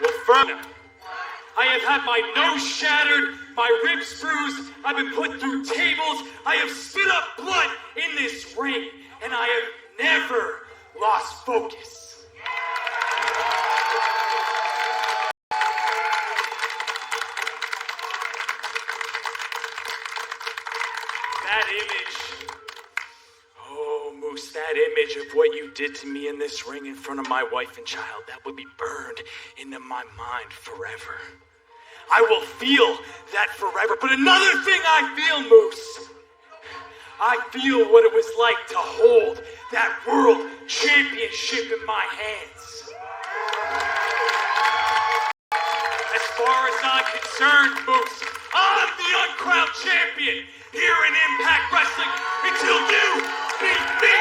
Well, further, I have had my nose shattered, my ribs bruised, I've been put through tables, I have spit up blood in this ring, and I have never lost focus. That image, oh Moose, that image of what you did to me in this ring in front of my wife and child, that would be burned into my mind forever. I will feel that forever. But another thing I feel, Moose, I feel what it was like to hold that World Championship in my hands. As far as I'm concerned, Moose, I'm the uncrowned champion here in Impact Wrestling until you beat me.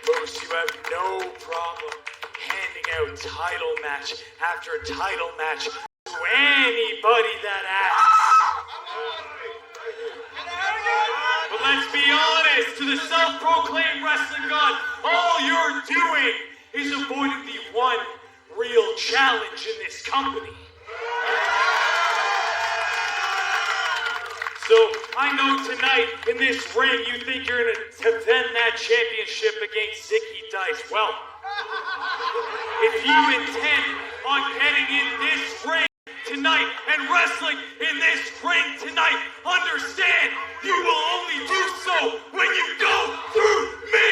Moose, you have no problem handing out title match after title match to anybody that asks. But let's be honest, to the self-proclaimed wrestling god, all you're doing is avoiding the one real challenge in this company. So, I know tonight in this ring you think you're going to defend that championship against Zicky Dice. Well, if you intend on getting in this ring ring tonight, understand you will only do so when you go through me!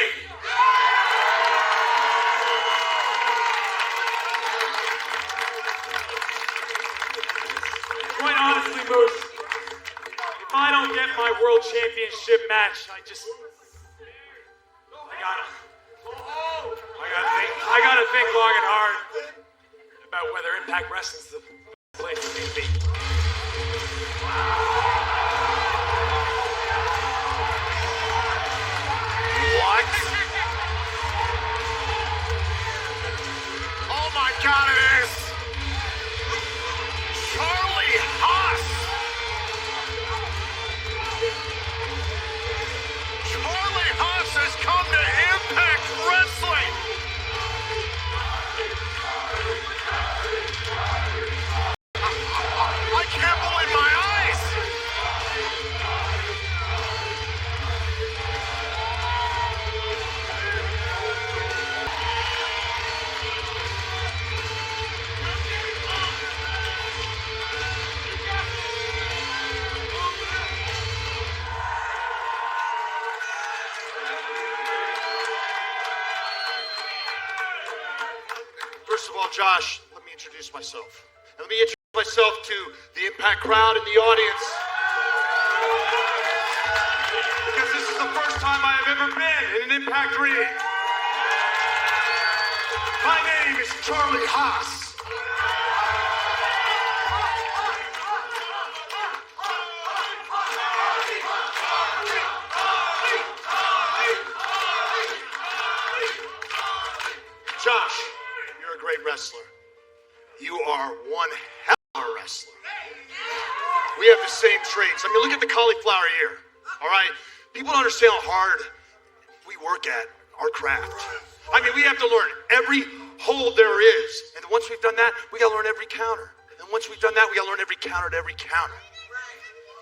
Quite honestly, Moose, if I don't get my world championship match, I gotta think long and hard about whether Impact Wrestling's the place for me to be. What? Oh my God, it is! Charlie Haas! Charlie Haas has come to Impact Wrestling! I can't believe my eyes! First of all, Josh, let me introduce myself. Let me introduce myself to the Impact crowd and the audience. Because this is the first time I have ever been in an Impact ring. My name is Charlie Haas. Josh, you're a great wrestler. You are one hell of a wrestler. We have the same traits. I mean, look at the cauliflower ear, all right? People don't understand how hard we work at our craft. I mean, we have to learn every hold there is. And once we've done that, we gotta learn every counter. And once we've done that, we gotta learn every counter to every counter.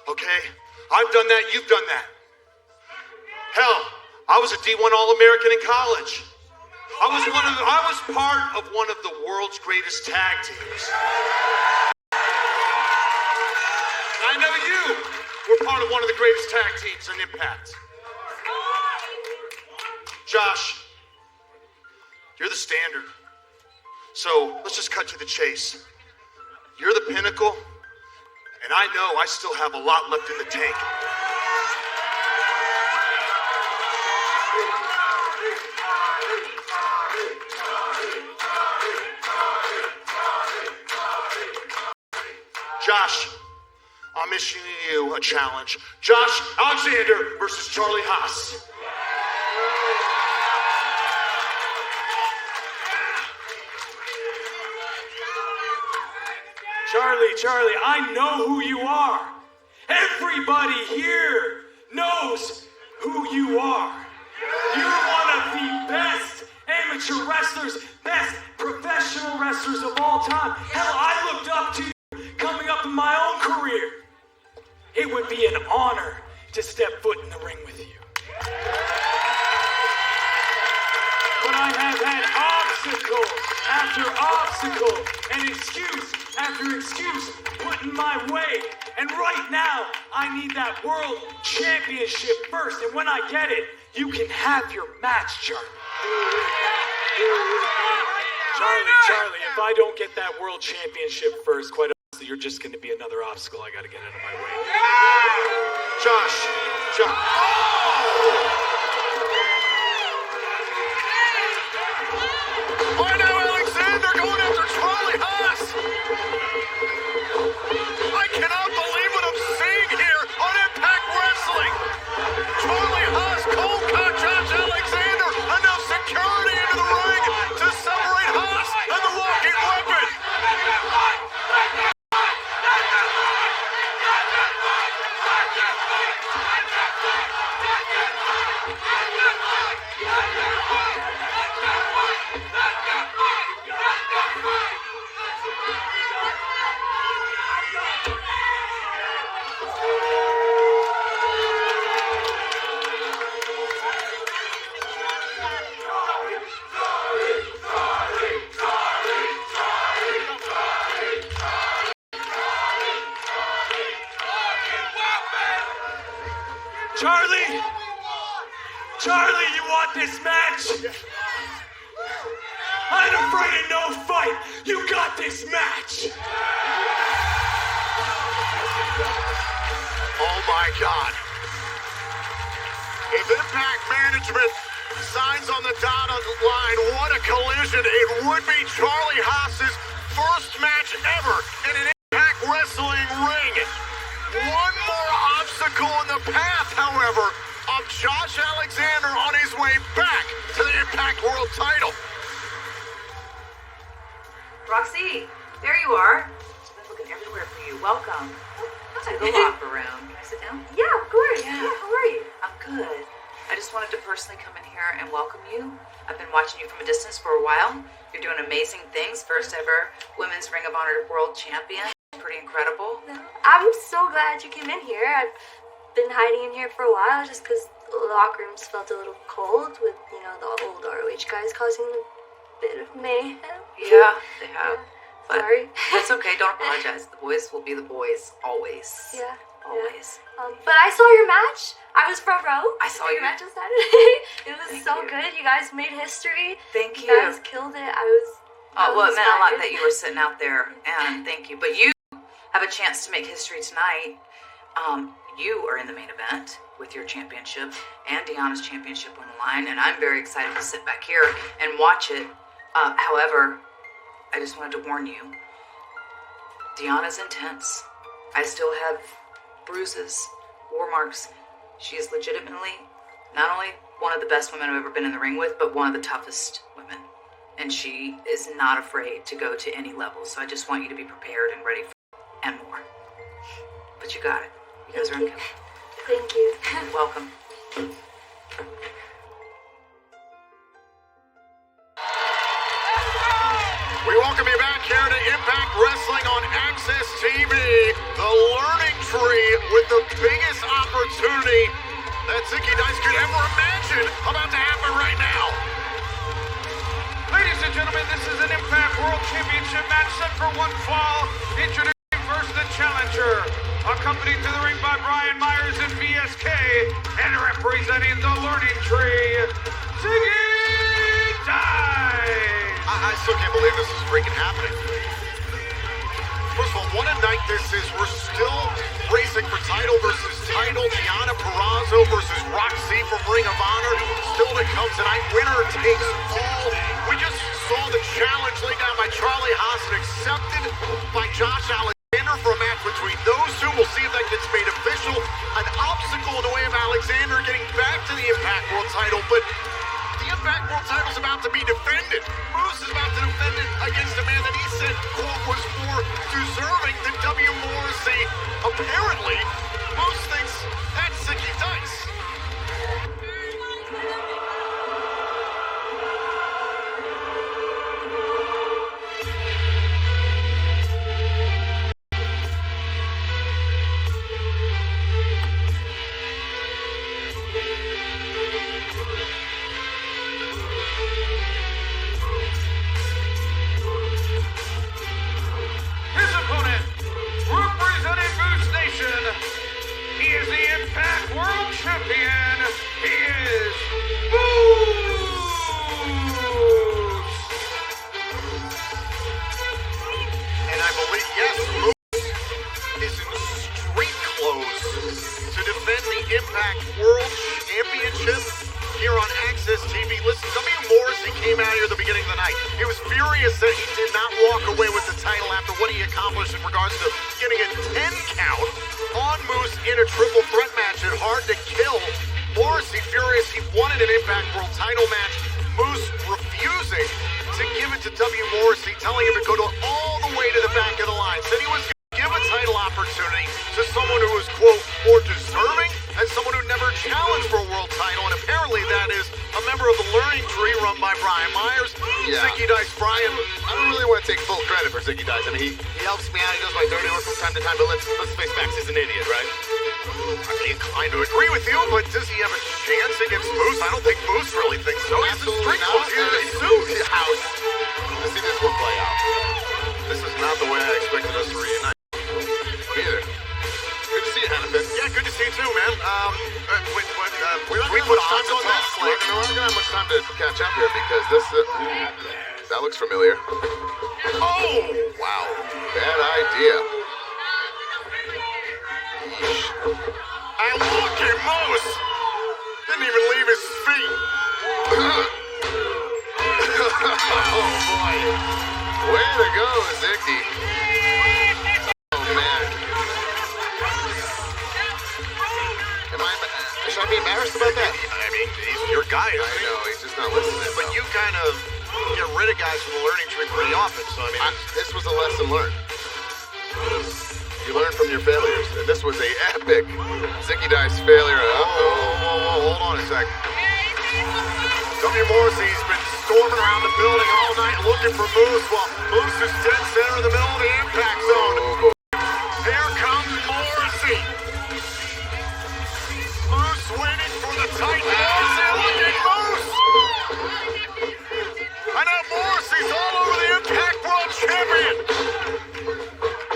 Okay? I've done that, you've done that. Hell, I was a D1 All-American in college. I was part of one of the world's greatest tag teams. I know you were part of one of the greatest tag teams in Impact. Josh, you're the standard. So let's just cut to the chase. You're the pinnacle, and I know I still have a lot left in the tank. Josh, I'm issuing you a challenge. Josh Alexander versus Charlie Haas. Charlie, I know who you are. Everybody here knows who you are. You're one of the best amateur wrestlers, best professional wrestlers of all time. Hell, I looked up to you coming up in my own career. It would be an honor to step foot in the ring with you. But I have had obstacle after obstacle and excuse after excuse put in my way. And right now, I need that world championship first. And when I get it, you can have your match, Charlie. Charlie, if I don't get that world championship first, quite honestly, you're just going to be another obstacle I got to get out of my way. Josh. Why now, Alexander going after Charlie Haas? I cannot believe what I'm seeing here on Impact Wrestling. Charlie Haas cold cut Josh Alexander, enough security into the ring to separate Haas and the walking weapon. Charlie! Charlie, you want this match? I ain't afraid of no fight. You got this match. Oh my God. If Impact Management signs on the dotted line, what a collision. It would be Charlie Haas's first match ever in an Impact Wrestling ring. One more obstacle in the path, however, of Josh Alexander on his way back to the Impact World title. Roxy, there you are. I've been looking everywhere for you. Welcome to the locker room. Can I sit down? Yeah, of course. Yeah. How are you? I'm good. I just wanted to personally come in here and welcome you. I've been watching you from a distance for a while. You're doing amazing things. First ever Women's Ring of Honor World Champion. Pretty incredible. I'm so glad you came in here. I've been hiding in here for a while just because the locker rooms felt a little cold with, the old ROH guys causing a bit of mayhem. Yeah, they have. But Sorry. It's okay. Don't apologize. The boys will be the boys. Always. Yeah. Always. Yeah. But I saw your match. I was front row. I saw your you. match on Saturday. It was Thank so you. good. You guys made history. Thank you. You guys killed it. I was Well, it meant a lot inspired. that you were sitting out there, and thank you. But you have a chance to make history tonight. You are in the main event with your championship and Deanna's championship on the line, and I'm very excited to sit back here and watch it. However, I just wanted to warn you, Deanna's intense. I still have bruises, war marks. She is legitimately not only one of the best women I've ever been in the ring with, but one of the toughest women. And she is not afraid to go to any level. So I just want you to be prepared and ready for and more. But you got it. You guys are in. Thank you. Welcome. We welcome you back here to Impact Wrestling on Access TV, the learning tree with the biggest opportunity that Zicky Dice could ever imagine about to happen right now. Ladies and gentlemen, this is an Impact World Championship match set for one fall. Introducing first the challenger, accompanied to the ring by Brian Myers and VSK, and representing the learning tree, Zicky Dice. I still can't believe this is freaking happening. First of all, what a night this is. We're still racing for title versus title. Deonna Purrazzo versus Roxy from Ring of Honor. Still to come tonight. Winner takes all. We just saw the challenge laid down by Charlie Haas and accepted by Josh Alexander for a match between those two. We'll see if that gets made official. An obstacle in the way of Alexander getting back to the Impact World title, but the Impact World title's about to be defended. Moose is about to defend it against a man that he said, quote, was more deserving than W. Morrissey. Apparently, Moose thinks that's Zicky Dice. His opponent, representing Moose Nation, he is the Impact World Champion. He is Moose. And I believe, yes, Moose is in street clothes to defend the Impact World Championship here on Access TV. Listen, W. Morrissey came out here at the beginning of the night. He was furious that he did not walk away with the title after what he accomplished in regards to getting a 10 count on Moose in a triple threat match at Hard to Kill. Morrissey furious. He wanted an Impact World title match. Moose refusing to give it to W. Morrissey, telling him to go all the way to the back of the line. Said he was going to give a title opportunity to someone who was, quote, more deserving and someone who never challenged for a world title. And apparently that is a member of the learning tree run by Brian Myers. Yeah. Zicky Dice. Brian, I don't really want to take full credit for Zicky Dice. I mean, he helps me out. He does my dirty work from time to time, but let's face facts. He's an idiot, right? I'm inclined to agree with you, but does he have a chance against Moose? I don't think Moose really thinks so. He's the Absolutely street not. clothes. He's in suit. House. Let's see this one play out. This is not the way I expected us to reunite. Either. Good to see you, Hannafin. Yeah, good to see you too, man. we're not gonna have much time to catch up here because this, that looks familiar. Oh, wow. Bad idea. Yeesh. And look at Moose! Didn't even leave his feet. Oh, boy. Way to go, Zicky. Oh, man. Should I be embarrassed about that? I mean, he's your guy. I know, he's just not listening. But you kind of get rid of guys from the learning tree pretty often, so I mean, this was a lesson learned. You learn from your failures, and this was a epic Zicky Dice failure. Whoa, hold on a sec. W. Morrissey's been storming around the building all night looking for Moose, while Moose is dead center in the middle of the impact zone. Here comes Morrissey. Moose waiting for the Titan. Morrissey looking Moose. I know Morrissey's all over the Impact World Champion.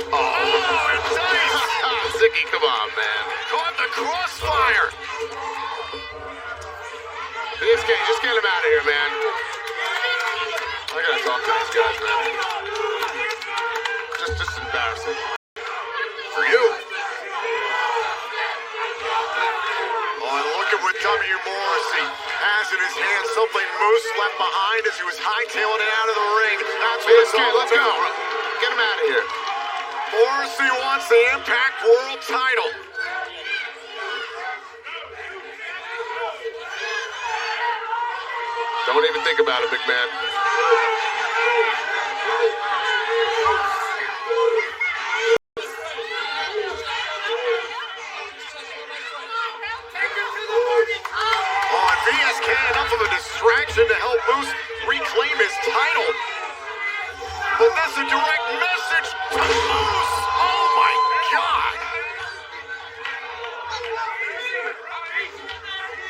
Oh, and Dice. Zicky, come on, man. Caught the crossfire. This game, just get him out of here, man. I gotta talk to these guys, man. Just embarrassing. For you. Oh, and look at what W. Morrissey has in his hand. Something Moose left behind as he was hightailing it out of the ring. That's what it's all about. Let's go. Get him out of here. Morrissey wants the Impact World title. Don't even think about it, big man. Oh, and VSK, enough of a distraction to help Moose reclaim his title. But that's a direct message to Moose. Oh, my God.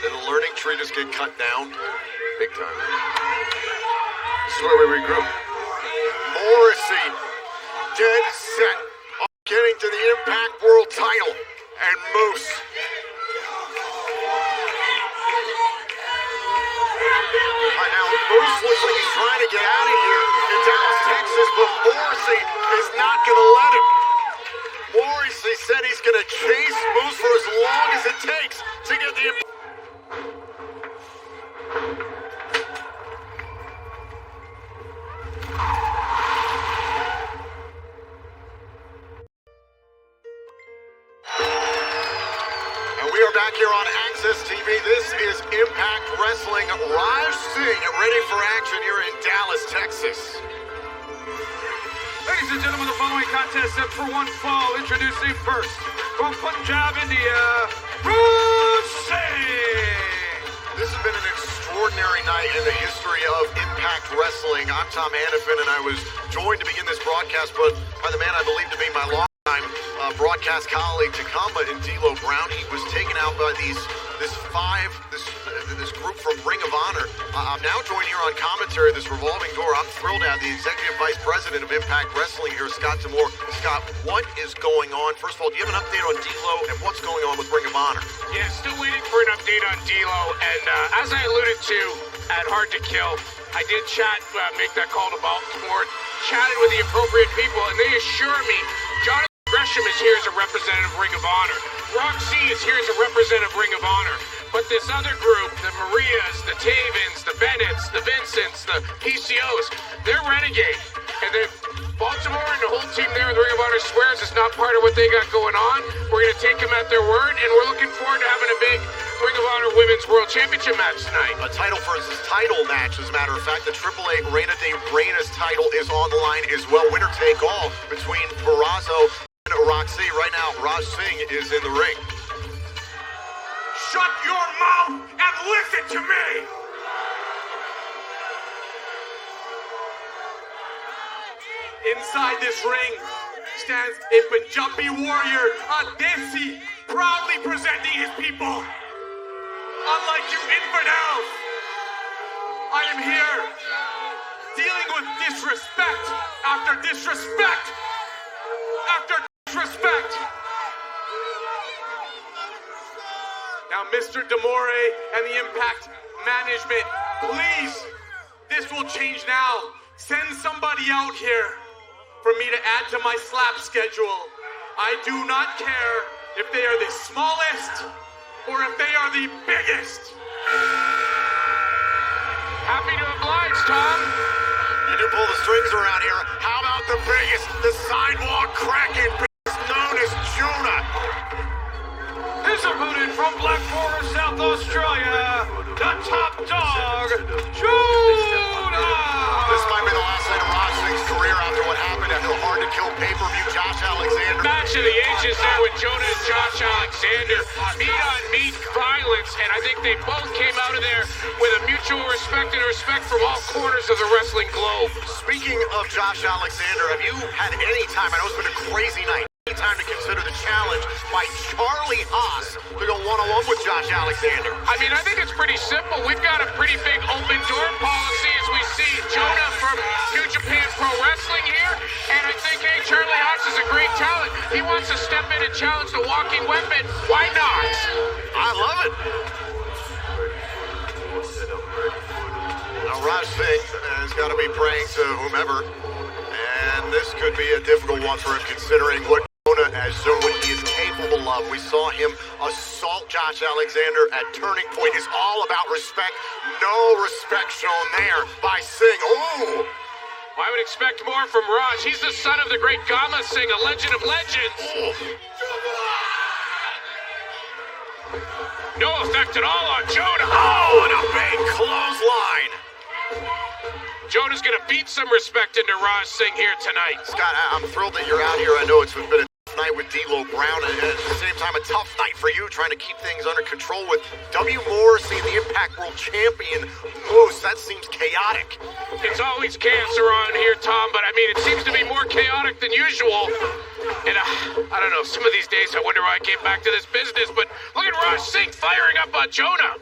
Did the learning tree just get cut down? Big time. This is where we regroup. Morrissey, dead set on getting to the Impact World title. And Moose. Right now, Moose looks like he's trying to get out of here in Dallas, Texas, but Morrissey is not going to let him. Morrissey said he's going to chase Moose for as long as it takes to get the Impact. Back here on Access TV, this is Impact Wrestling. Raj Singh ready for action here in Dallas, Texas. Ladies and gentlemen, the following contest set for one fall. Introducing first, from Punjab, India, Raj Singh. This has been an extraordinary night in the history of Impact Wrestling. I'm Tom Hannafin, and I was joined to begin this broadcast by the man I believe to be my longtime broadcast colleague Takamba and D'Lo Brown. He was taken out by this group from Ring of Honor. I'm now joined here on commentary, this revolving door. I'm thrilled to have the Executive Vice President of Impact Wrestling here, Scott D'Amore. Scott, what is going on? First of all, do you have an update on D'Lo and what's going on with Ring of Honor? Yeah, still waiting for an update on D'Lo. And as I alluded to at Hard to Kill, I did chat, make that call to Baltimore, chatted with the appropriate people, and they assure me Jonathan Gresham is here as a representative of Ring of Honor. Roxy is here as a representative of Ring of Honor. But this other group, the Marias, the Tavins, the Bennetts, the Vincents, the PCOs, they're renegade. And then Baltimore and the whole team there with Ring of Honor swears it's not part of what they got going on. We're going to take them at their word, and we're looking forward to having a big Ring of Honor Women's World Championship match tonight. A title versus title match, as a matter of fact. The AAA Reina de Reinas title is on the line as well. Winner take all between Barrazo and Roxy. Right now, Raj Singh is in the ring. Shut your mouth and listen to me! Inside this ring stands a Punjabi warrior, a Desi, proudly presenting his people. Unlike you infidels, I am here dealing with disrespect after disrespect after disrespect. Now, Mr. D'Amore and the Impact management, please, this will change now. Send somebody out here for me to add to my slap schedule. I do not care if they are the smallest or if they are the biggest. Happy to oblige, Tom. You do pull the strings around here. How about the biggest, the sidewalk cracking beast known as Jonah? His opponent from Black Forest, South Australia, the top dog, Jonah! This might be the last night of Raj Singh's career after what happened after a hard-to-kill pay-per-view Josh Alexander. Match of the ages there with Jonah and Josh Alexander. Meat-on-meat violence, and I think they both came out of there with a mutual respect and respect from all corners of the wrestling globe. Speaking of Josh Alexander, have you had any time, I know it's been a crazy night, any time to consider the challenge by Charlie Haas to go one-on-one with Josh Alexander? I mean, I think it's pretty simple. We've got a pretty big open door policy as we see Jonah from New Japan Pro Wrestling here, and I think, hey, Charlie Haas is a great talent. He wants to step in and challenge the walking weapon. Why not? I love it. Now, Raj Singh has got to be praying to whomever, and this could be a difficult one for him considering what Jonah has shown what he is capable of. We saw him assault Josh Alexander at Turning Point. It's all about respect. No respect shown there by Singh. Oh! I would expect more from Raj. He's the son of the great Gama Singh, a legend of legends. Oh. No effect at all on Jonah. Oh, and a big clothesline. Jonah's gonna beat some respect into Raj Singh here tonight. Scott, I'm thrilled that you're out here. I know it's been a tough night with D'Lo Brown, and at the same time, a tough night for you trying to keep things under control with W. Morrissey, the Impact World Champion. Moose, that seems chaotic. It's always chaos around here, Tom, but I mean, it seems to be more chaotic than usual. And I don't know, some of these days I wonder why I came back to this business, but look at Raj Singh firing up on Jonah.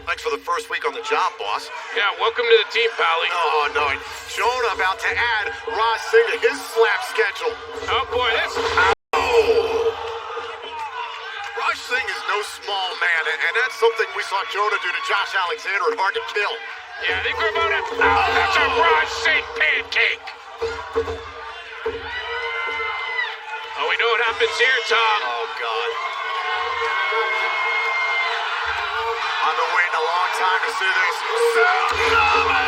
Thanks for the first week on the job, boss. Yeah, welcome to the team, Pally. Oh, no. Jonah about to add Raj Singh to his slap schedule. Oh, boy, this... Oh! Raj Singh is no small man, and that's something we saw Jonah do to Josh Alexander and hard to kill. Yeah, I think we're about to... Oh, that's a Raj Singh pancake. Oh, we know what happens here, Tom. Oh, God. I've been waiting a long time to see this. Tsunami!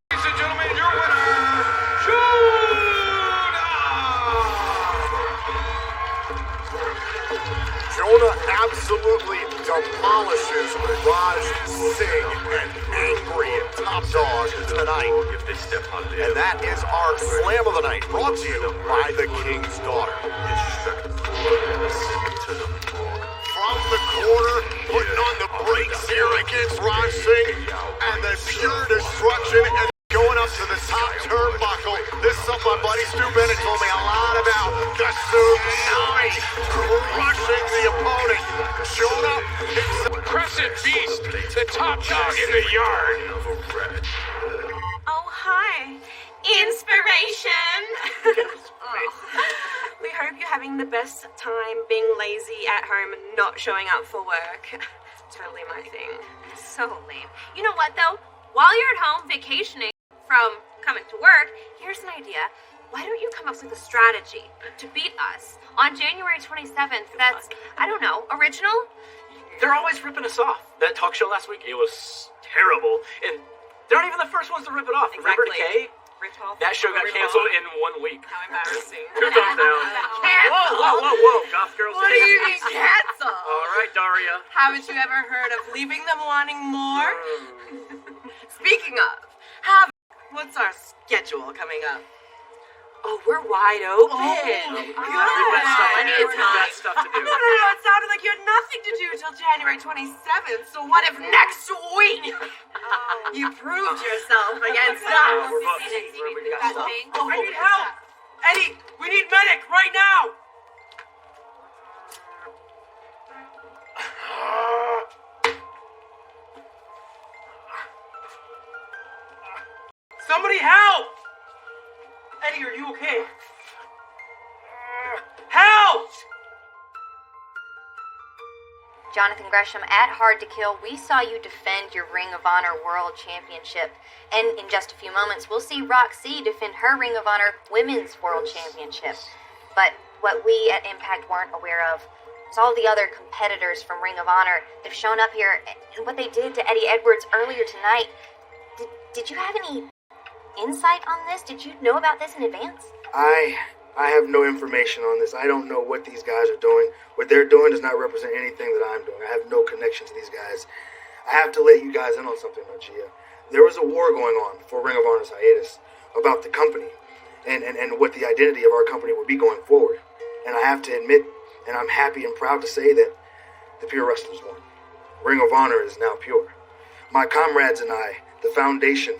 Ladies and gentlemen, your winner, Jonah! Jonah absolutely demolishes Raj Singh, an angry top dog tonight. And that is our Slam of the Night, brought to you by the King's Daughter. From the corner, putting on the brakes here against Raj Singh, and the pure destruction and going up to the top turnbuckle. This is something my buddy Stu Bennett told me a lot about. The tsunami crushing the opponent. Jonah hits the Crescent Beast, the top dog in the yard. Oh, hi. Inspiration. We hope you're having the best time being lazy at home and not showing up for work. Totally my thing. So lame. You know what, though? While you're at home vacationing from coming to work, here's an idea. Why don't you come up with a strategy to beat us on January 27th that's, I don't know, original? They're always ripping us off. That talk show last week, it was terrible. And they're not even the first ones to rip it off. Remember Decay? That show got canceled in 1 week. How embarrassing. 2 thumbs down. Whoa. Goth girls. What do you mean cancel? All right, Daria. Haven't you ever heard of leaving them wanting more? Speaking of, what's our schedule coming up? Oh, we're wide open. Good. Plenty of We've got time. stuff to do. No, it sounded like you had nothing to do till January 27th, so what if next week you proved yourself against us? We're booked. We've got stuff. Oh, I need help! Eddie, we need medic right now! Somebody help! Eddie, are you okay? Help! Jonathan Gresham at Hard to Kill. We saw you defend your Ring of Honor World Championship. And in just a few moments, we'll see Roxy defend her Ring of Honor Women's World Championship. But what we at Impact weren't aware of was all the other competitors from Ring of Honor that have shown up here and what they did to Eddie Edwards earlier tonight. Did you have any insight on this? Did you know about this in advance? I have no information on this. I don't know what these guys are doing. What they're doing does not represent anything that I'm doing. I have no connection to these guys. I have to let you guys in on something, Gia. There was a war going on before Ring of Honor's hiatus about the company and what the identity of our company would be going forward. And I have to admit, and I'm happy and proud to say that the Pure Wrestlers won. Ring of Honor is now pure. My comrades and I, the foundation,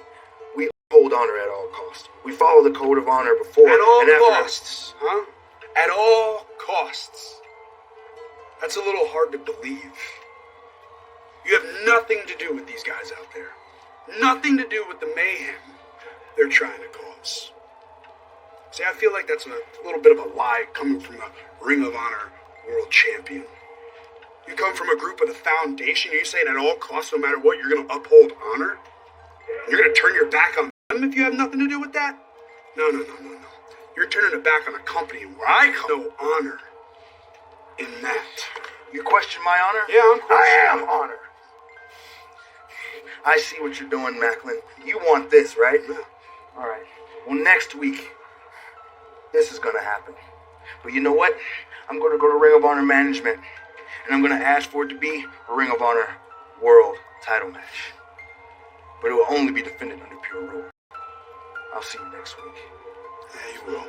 we hold honor at all costs. We follow the code of honor before at all and after. Costs, huh? At all costs. That's a little hard to believe. You have nothing to do with these guys out there. Nothing to do with the mayhem they're trying to cause. See, I feel like that's a little bit of a lie coming from a Ring of Honor World Champion. You come from a group of the Foundation, you're saying at all costs, no matter what, you're going to uphold honor? And you're going to turn your back on them if you have nothing to do with that? No. You're turning it back on a company where I know honor in that. You question my honor? Yeah, I'm questioning. I am honor. I see what you're doing, Macklin. You want this, right? Yeah. All right. Well, next week, this is going to happen. But you know what? I'm going to go to Ring of Honor Management, and I'm going to ask for it to be a Ring of Honor World title match. But it will only be defended under pure rule. I'll see you next week. Yeah, you will.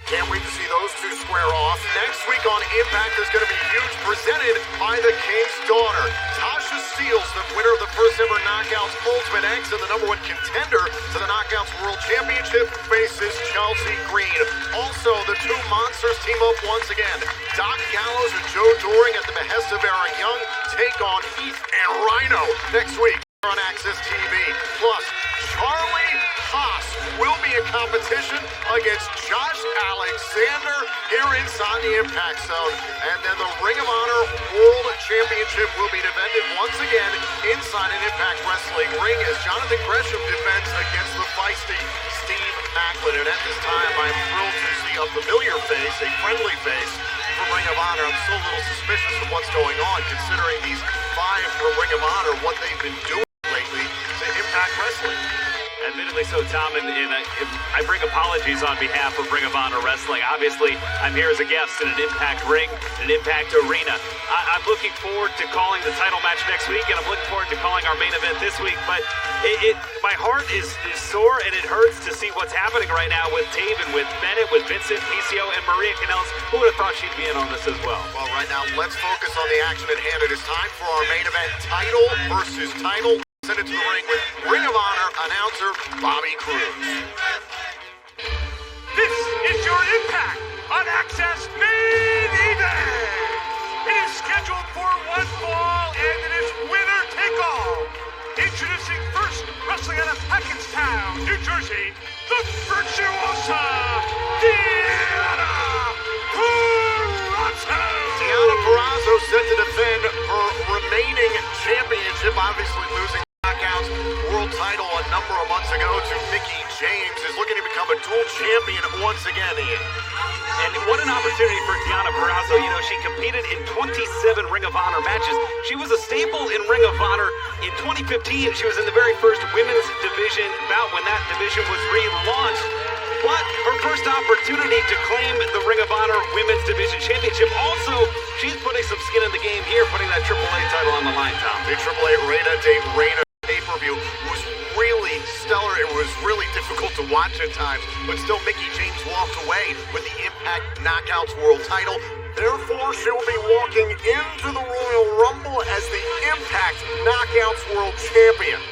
Can't wait to see those two square off. Next week on Impact is going to be huge, presented by the King's Daughter. Tasha Steelz, the winner of the first ever Knockouts Ultimate X and the #1 contender to the Knockouts World Championship, faces Chelsea Green. Also, the two monsters team up once again. Doc Gallows and Joe Doring at the behest of Aaron Young take on Heath and Rhino next week on Access TV. Plus, Charlie Haas will be in competition against Josh Alexander here inside the Impact Zone. And then the Ring of Honor World Championship will be defended once again inside an Impact Wrestling ring as Jonathan Gresham defends against the feisty Steve Macklin. And at this time, I'm thrilled to see a familiar face, a friendly face from Ring of Honor. I'm still a little suspicious of what's going on, considering these five from Ring of Honor, what they've been doing lately to Impact Wrestling. Admittedly so, Tom, and I bring apologies on behalf of Ring of Honor Wrestling. Obviously, I'm here as a guest in an Impact ring, an Impact arena. I'm looking forward to calling the title match next week, and I'm looking forward to calling our main event this week. But my heart is sore, and it hurts to see what's happening right now with Taven, with Bennett, with Vincent, PCO, and Maria Kanellis. Who would have thought she'd be in on this as well? Well, right now, let's focus on the action at hand. It is time for our main event, title versus title. Send it to the ring with Ring of Honor announcer Bobby Cruz. This is your Impact on Access Main Event. It is scheduled for one fall, and it is winner take all. Introducing first, wrestling out of Hackettstown, New Jersey, the virtuosa Deonna Purrazzo. Deonna Purrazzo set to defend her remaining championship, obviously losing Knockouts World title a number of months ago to Mickie James, is looking to become a dual champion once again, Ian. And what an opportunity for Deonna Purrazzo. You know, she competed in 27 Ring of Honor matches. She was a staple in Ring of Honor. In 2015, she was in the very first women's division bout when that division was relaunched. But her first opportunity to claim the Ring of Honor Women's Division Championship. Also, she's putting some skin in the game here, putting that AAA title on the line, Tom. The AAA Reina de Reina pay-per-view was really stellar. It was really difficult to watch at times, but still Mickie James walked away with the Impact Knockouts World title. Therefore, she will be walking into the Royal Rumble as the Impact Knockouts World Champion.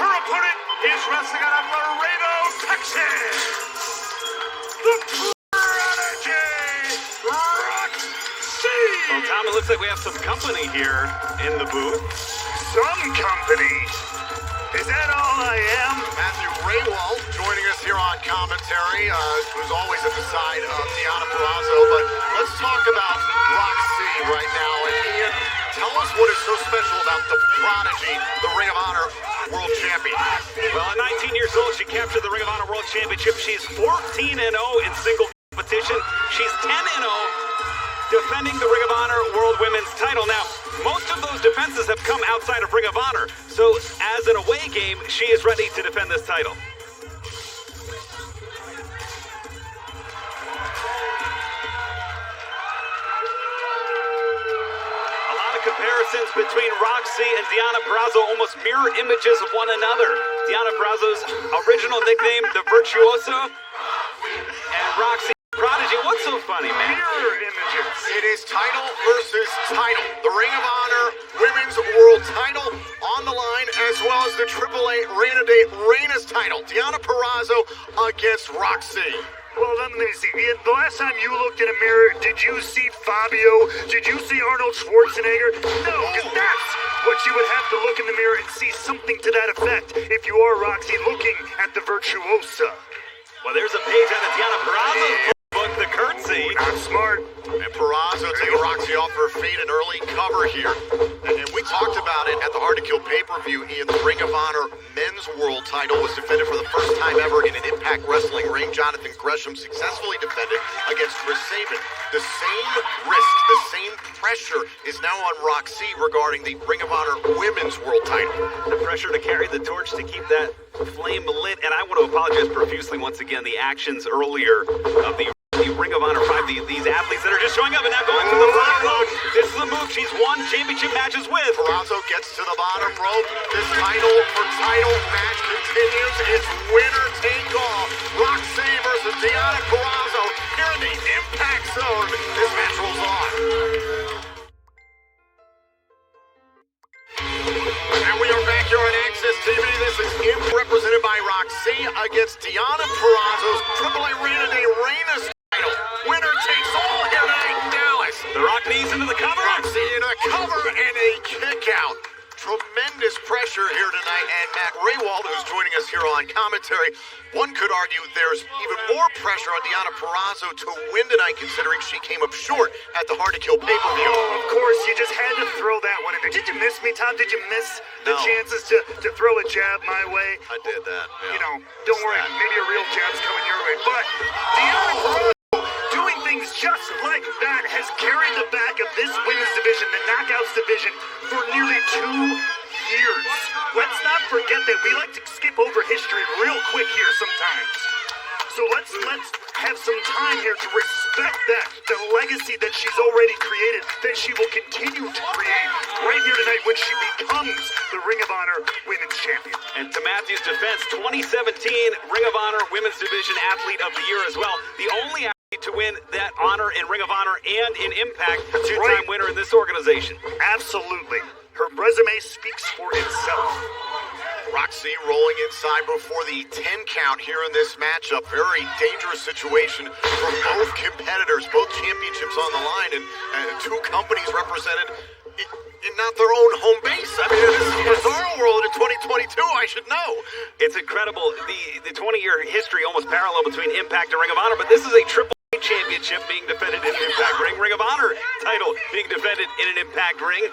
Her opponent is wrestling out of Laredo, Texas. The Prodigy, Roxy. Well, Tom, it looks like we have some company here in the booth. Some company. Is that all I am? Matthew Raywald joining us here on commentary, who's always at the side of Deonna Purrazzo. But let's talk about Roxy right now. And Ian, tell us what is so special about the Prodigy, the Ring of Honor World Champion. Well, at 19 years old, she captured the Ring of Honor World Championship. She's 14-0 in single competition. She's 10-0 defending the Ring of Honor World Women's title. Now, most of those defenses have come outside of Ring of Honor, so as an away game, she is ready to defend this title. A lot of comparisons between Roxy and Deonna Purrazzo, almost mirror images of one another. Deonna Purrazzo's original nickname, the Virtuoso, and Roxy Prodigy. What's so funny, man? Mirror images. It is title versus title. The Ring of Honor Women's World title on the line, as well as the AAA Reina de Reinas title. Deonna Purrazzo against Roxy. Well, let me see. Ian, the last time you looked in a mirror, did you see Fabio? Did you see Arnold Schwarzenegger? No, because that's what you would have to look in the mirror and see something to that effect if you are Roxy looking at the Virtuosa. Well, there's a page out of Deonna Purrazzo's book, The Curtsy. Not smart. And Purrazzo taking Roxy off her feet, an early cover here. And we talked about it at the Hard to Kill pay-per-view. Ian, the Ring of Honor Men's World title was defended for the first time ever in an Impact Wrestling ring. Jonathan Gresham successfully defended against Chris Sabin. The same risk, the same pressure is now on Roxy regarding the Ring of Honor Women's World title. The pressure to carry the torch to keep that flame lit. And I want to apologize profusely once again. The actions earlier of the Ring of Honor 5, these athletes that are just showing up and now going to the bottom rope. This is the move she's won championship matches with. Purrazzo gets to the bottom rope. This title for title match continues. It's winner take all. Roxy versus Deonna Purrazzo here in the Impact Zone. This match rolls on. And we are back here on Access TV. This is Imp represented by Roxy against Deonna Purrazzo's AAA Reina de Reinas title. Winner takes all here tonight in Dallas. The Rock knees into the cover. Roxy into the cover and a kick out. Tremendous pressure here tonight, and Matt Raywald, who's joining us here on commentary, one could argue there's even more pressure on Deonna Purrazzo to win tonight, considering she came up short at the Hard to Kill pay-per-view. Oh, of course, you just had to throw that one in there. Did you miss me, Tom? Did you miss the No. chances to throw a jab my way? I did that. Yeah. You know, don't worry, maybe a real jab's coming your way. But Deonna Purrazzo, doing things just like that, has carried the back of this women's division, the Knockouts division, for nearly 2 years. Let's not forget that we like to skip over history real quick here sometimes. So let's have some time here to respect that, the legacy that she's already created, that she will continue to create right here tonight when she becomes the Ring of Honor Women's Champion. And to Matthew's defense, 2017 Ring of Honor Women's Division Athlete of the Year as well. The only athlete to win that honor in Ring of Honor and in Impact, two-time winner in this organization. Absolutely. Her resume speaks for itself. Roxy rolling inside before the 10 count here in this matchup. Very dangerous situation for both competitors, both championships on the line, and two companies represented in not their own home base. I mean, this is a bizarre world in 2022, I should know. It's incredible. The 20-year history almost parallel between Impact and Ring of Honor, but this is a triple championship being defended in an Impact ring. Ring of Honor title being defended in an Impact ring.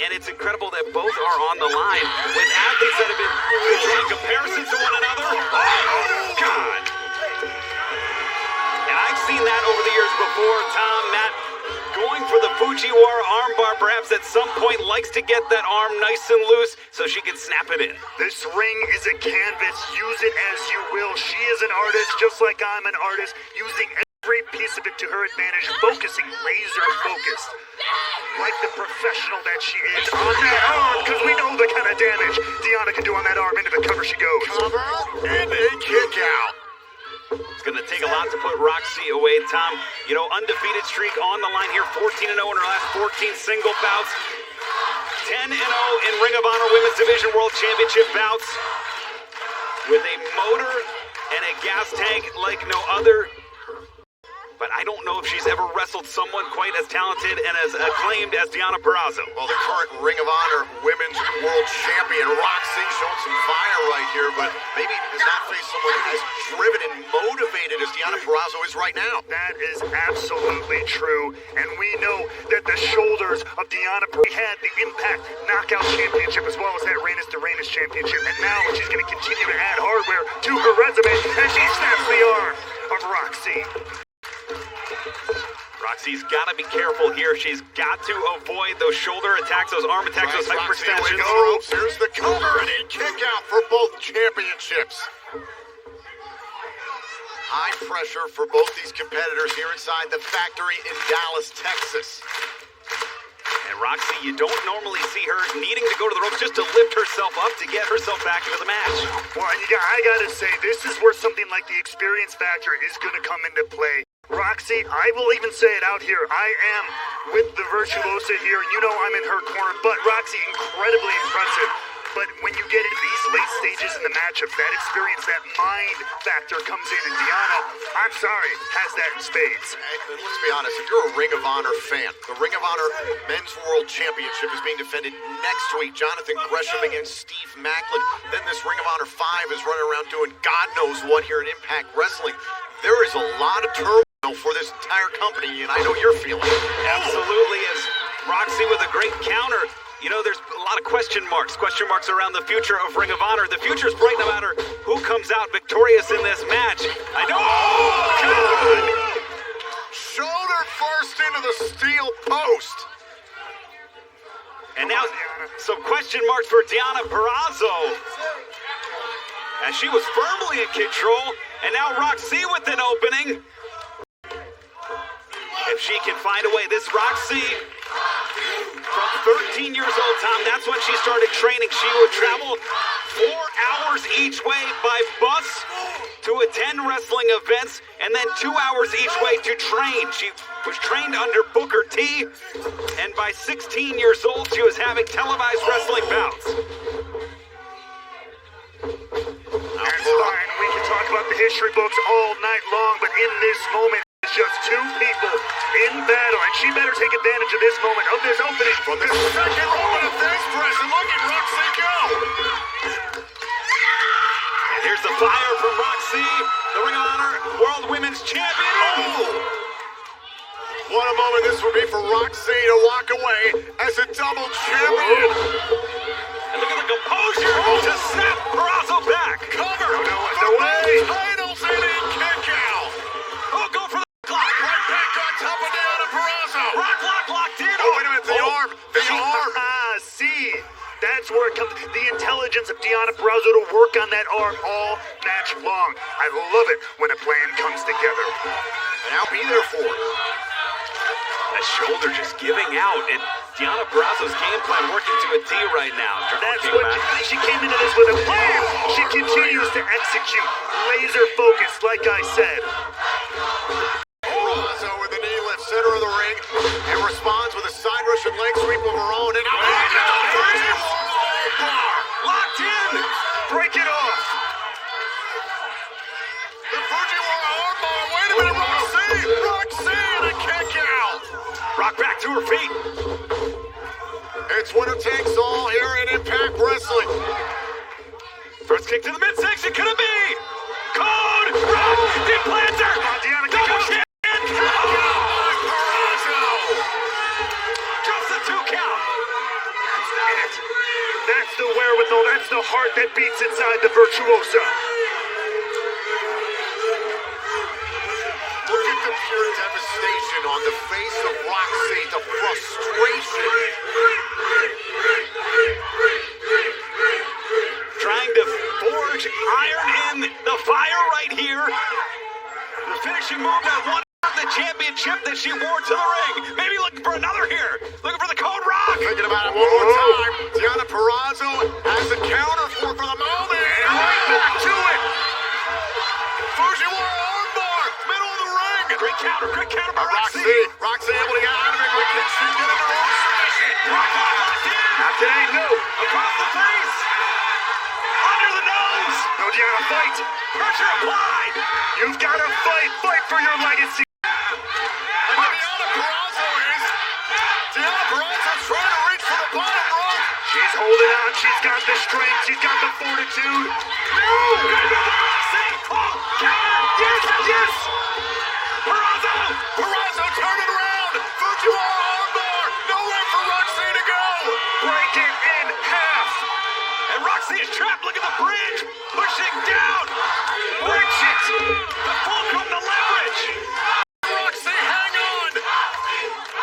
And it's incredible that both are on the line with athletes that have been drawing comparisons to one another. Oh, God. And I've seen that over the years before, Tom, Matt, going for the Fujiwara armbar, perhaps at some point likes to get that arm nice and loose so she can snap it in. This ring is a canvas. Use it as you will. She is an artist, just like I'm an artist, using every piece of it to her advantage, focusing, laser focused. Like the professional that she is on that arm, because we know the kind of damage Deonna can do on that arm. Into the cover she goes. Cover and a kick out. It's going to take a lot to put Roxy away, Tom. You know, undefeated streak on the line here, 14-0 in her last 14 single bouts. 10-0 in Ring of Honor Women's Division World Championship bouts. With a motor and a gas tank like no other. But I don't don't know if she's ever wrestled someone quite as talented and as acclaimed as Deonna Purrazzo. Well, the current Ring of Honor Women's World Champion, Roxy, showing some fire right here, but maybe has not faced someone as driven and motivated as Deonna Purrazzo is right now. That is absolutely true, and we know that the shoulders of Deonna had the Impact Knockout Championship as well as that Reigns to Reigns Championship, and now she's going to continue to add hardware to her resume as she snaps the arm of Roxy. Roxy's got to be careful here. She's got to avoid those shoulder attacks, those arm attacks, those hyperextensions. Here's the cover and a kick out for both championships. High pressure for both these competitors here inside the factory in Dallas, Texas. And Roxy, you don't normally see her needing to go to the ropes just to lift herself up to get herself back into the match. Well, I gotta say, this is where something like the experience factor is gonna come into play. Roxy, I will even say it out here, I am with the Virtuosa here. You know I'm in her corner, but Roxy, incredibly impressive. But when you get into these late stages in the matchup, that experience, that mind factor comes in, and Deonna, I'm sorry, has that in spades. And let's be honest, if you're a Ring of Honor fan, the Ring of Honor Men's World Championship is being defended next week. Jonathan Gresham against Steve Macklin. Then this Ring of Honor 5 is running around doing God knows what here at Impact Wrestling. There is a lot of turmoil for this entire company, and I know you're feeling it. Absolutely, as Roxy with a great counter. You know, there's a lot of question marks around the future of Ring of Honor. The future's bright no matter who comes out victorious in this match. I know. Oh, God! Shoulder first into the steel post. And now some question marks for Deonna Purrazzo, as she was firmly in control. And now Roxy with an opening. If she can find a way, this Roxy, from 13 years old, Tom, that's when she started training. She would travel 4 hours each way by bus to attend wrestling events, and then 2 hours each way to train. She was trained under Booker T, and by 16 years old, she was having televised wrestling bouts. That's fine. We can talk about the history books all night long, but in this moment, it's just two people in battle, and she better take advantage of this moment, of this opening. From the second moment of this press, and look at Roxy go! And here's the fire from Roxy, the Ring of Honor World Women's Champion. Oh! What a moment this would be for Roxy to walk away as a double champion. And look at the composure to snap Purrazzo back. Cover! No way! Titles in and kick out! Oh, go for the clock! Right back on top of Deonna Purrazzo! Rock locked in! Oh, wait a minute, the arm! The arm! See, that's where it comes. The intelligence of Deonna Purrazzo to work on that arm all match long. I love it when a plan comes together. And I'll be there for it. That shoulder just giving out, and Deonna Purrazzo's game plan working to a T right now. That's what she came into this with a plan. She continues to execute, laser focused, like I said. Purrazzo with the knee lift, center of the ring, and responds with a side rush and leg sweep of her own. And locked in. Break it off. The Fujiwara armbar. Wait a minute, Roxy and a kick out. Rock back to her feet. It's winner takes all here in Impact Wrestling. First kick to the midsection, could it be? Code Rock Deplanter! Double chin! Purrazzo! Just a 2 count. That's the wherewithal, that's the heart that beats inside the Virtuosa. Look at the pure devastation on the face of Roxy, the frustration. Trying to forge iron in the fire right here. The finishing move that won the championship that she wore to the ring. Maybe looking for another here. Looking for the Code Rock. Thinking about it one more time. Deonna Purrazzo has a counter for the moment. And right back to it. Fujiwara armbar, middle of the ring. Great counter by Roxy. Roxy able to get out of it. Quick hit, she's getting her own submission. Rock locked in. Not today, no. Across the face. Under the nose. No, Deonna, fight. Pressure applied. You've got to fight. Fight for your legacy. but she's got the strength, she's got the fortitude. No! Yes! Purrazzo, turn it around! Virtual armbar! Nowhere for Roxy to go! Break it in half! And Roxy is trapped. Look at the bridge! Pushing down! Breaks it! The fulcrum, the leverage! Roxy, hang on!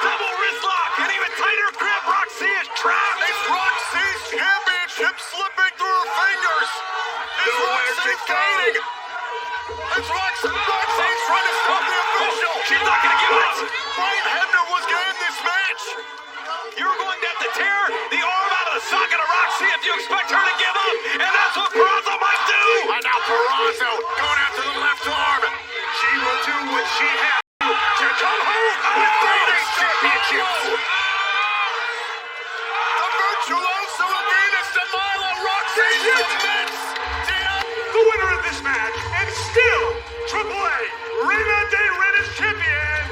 Double wrist lock! An even tighter grip! Roxy is trapped! It's Roxy's championship slipping through her fingers! It's Roxy fading! It's Roxy's trying to stop the official! She's not gonna give up! Brian Hebner was gonna end this match! You're going to have to tear the arm out of the socket of Roxy if you expect her to give up, and that's what Purrazzo might do! And now Purrazzo going after the left arm! She will do what she has to come home with three championships! The virtuoso of Venus de Milo, Roxy Smith! The winner of this match, and still AAA Reina de Reinas champion,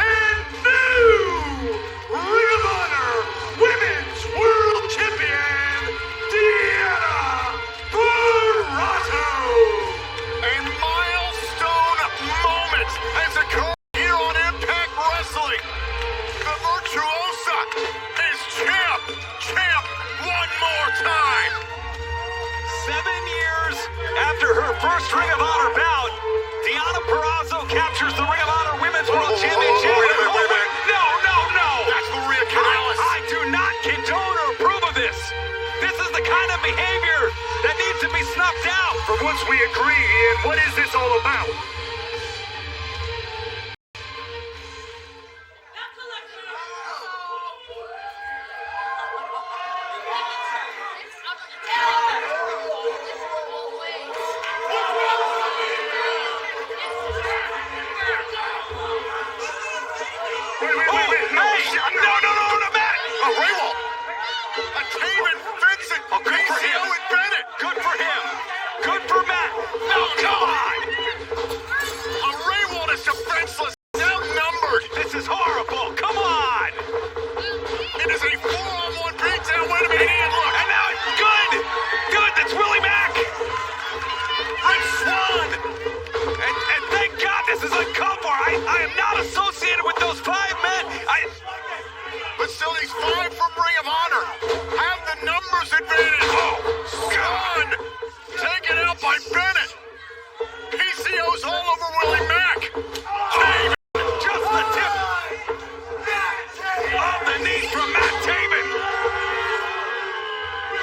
and new Ring of Honor Women's World Champion, Deanna Purrazzo. A milestone moment has occurred here on Impact Wrestling. The virtuosa is champ one more time. 7 years after her first Ring of Honor bout, Deanna Purrazzo captures the Ring of Honor Women's World Championship. Wait a minute. No. That's Maria Kanellis. I do not condone or approve of this. This is the kind of behavior that needs to be snuffed out. For once we agree, Ian, what is this all about? Wait. No, Matt! A Raywall! A Taven Vincent! Oh, good for PCO him. and Bennett! Good for him! Good for Matt! No, come on! A Raywall is defenseless, outnumbered! This is horrible! Come on! It is a 4-on-1 beatdown. Wait a minute, Ian, look! And now it's good! Good, that's Willie Mack! Rich Swann! And thank God this is uncalled for! I am not associated with those 5 men! But still, these 5 from Ring of Honor have the numbers advantage. Swann taken out by Bennett. PCO's all over Willie Mack. Taven. Just the tip of the knee from Matt Taven.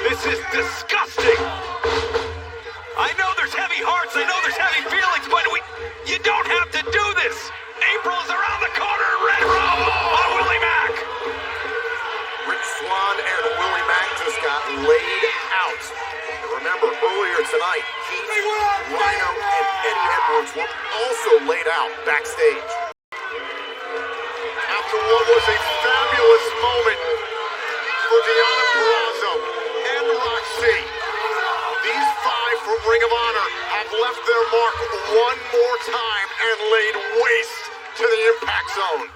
This is disgusting. I know there's heavy hearts, I know there's heavy feelings, but you don't have to do this. April is around the corner, Red Row on Willie Mack. Rich Swann and Willie Mack just got laid out. And remember, earlier tonight, Rhino and Eddie Edwards were also laid out backstage. After what was a fabulous moment for Deanna Purrazzo and Roxy, these 5 from Ring of Honor have left their mark one more time and laid waste to the Impact Zone.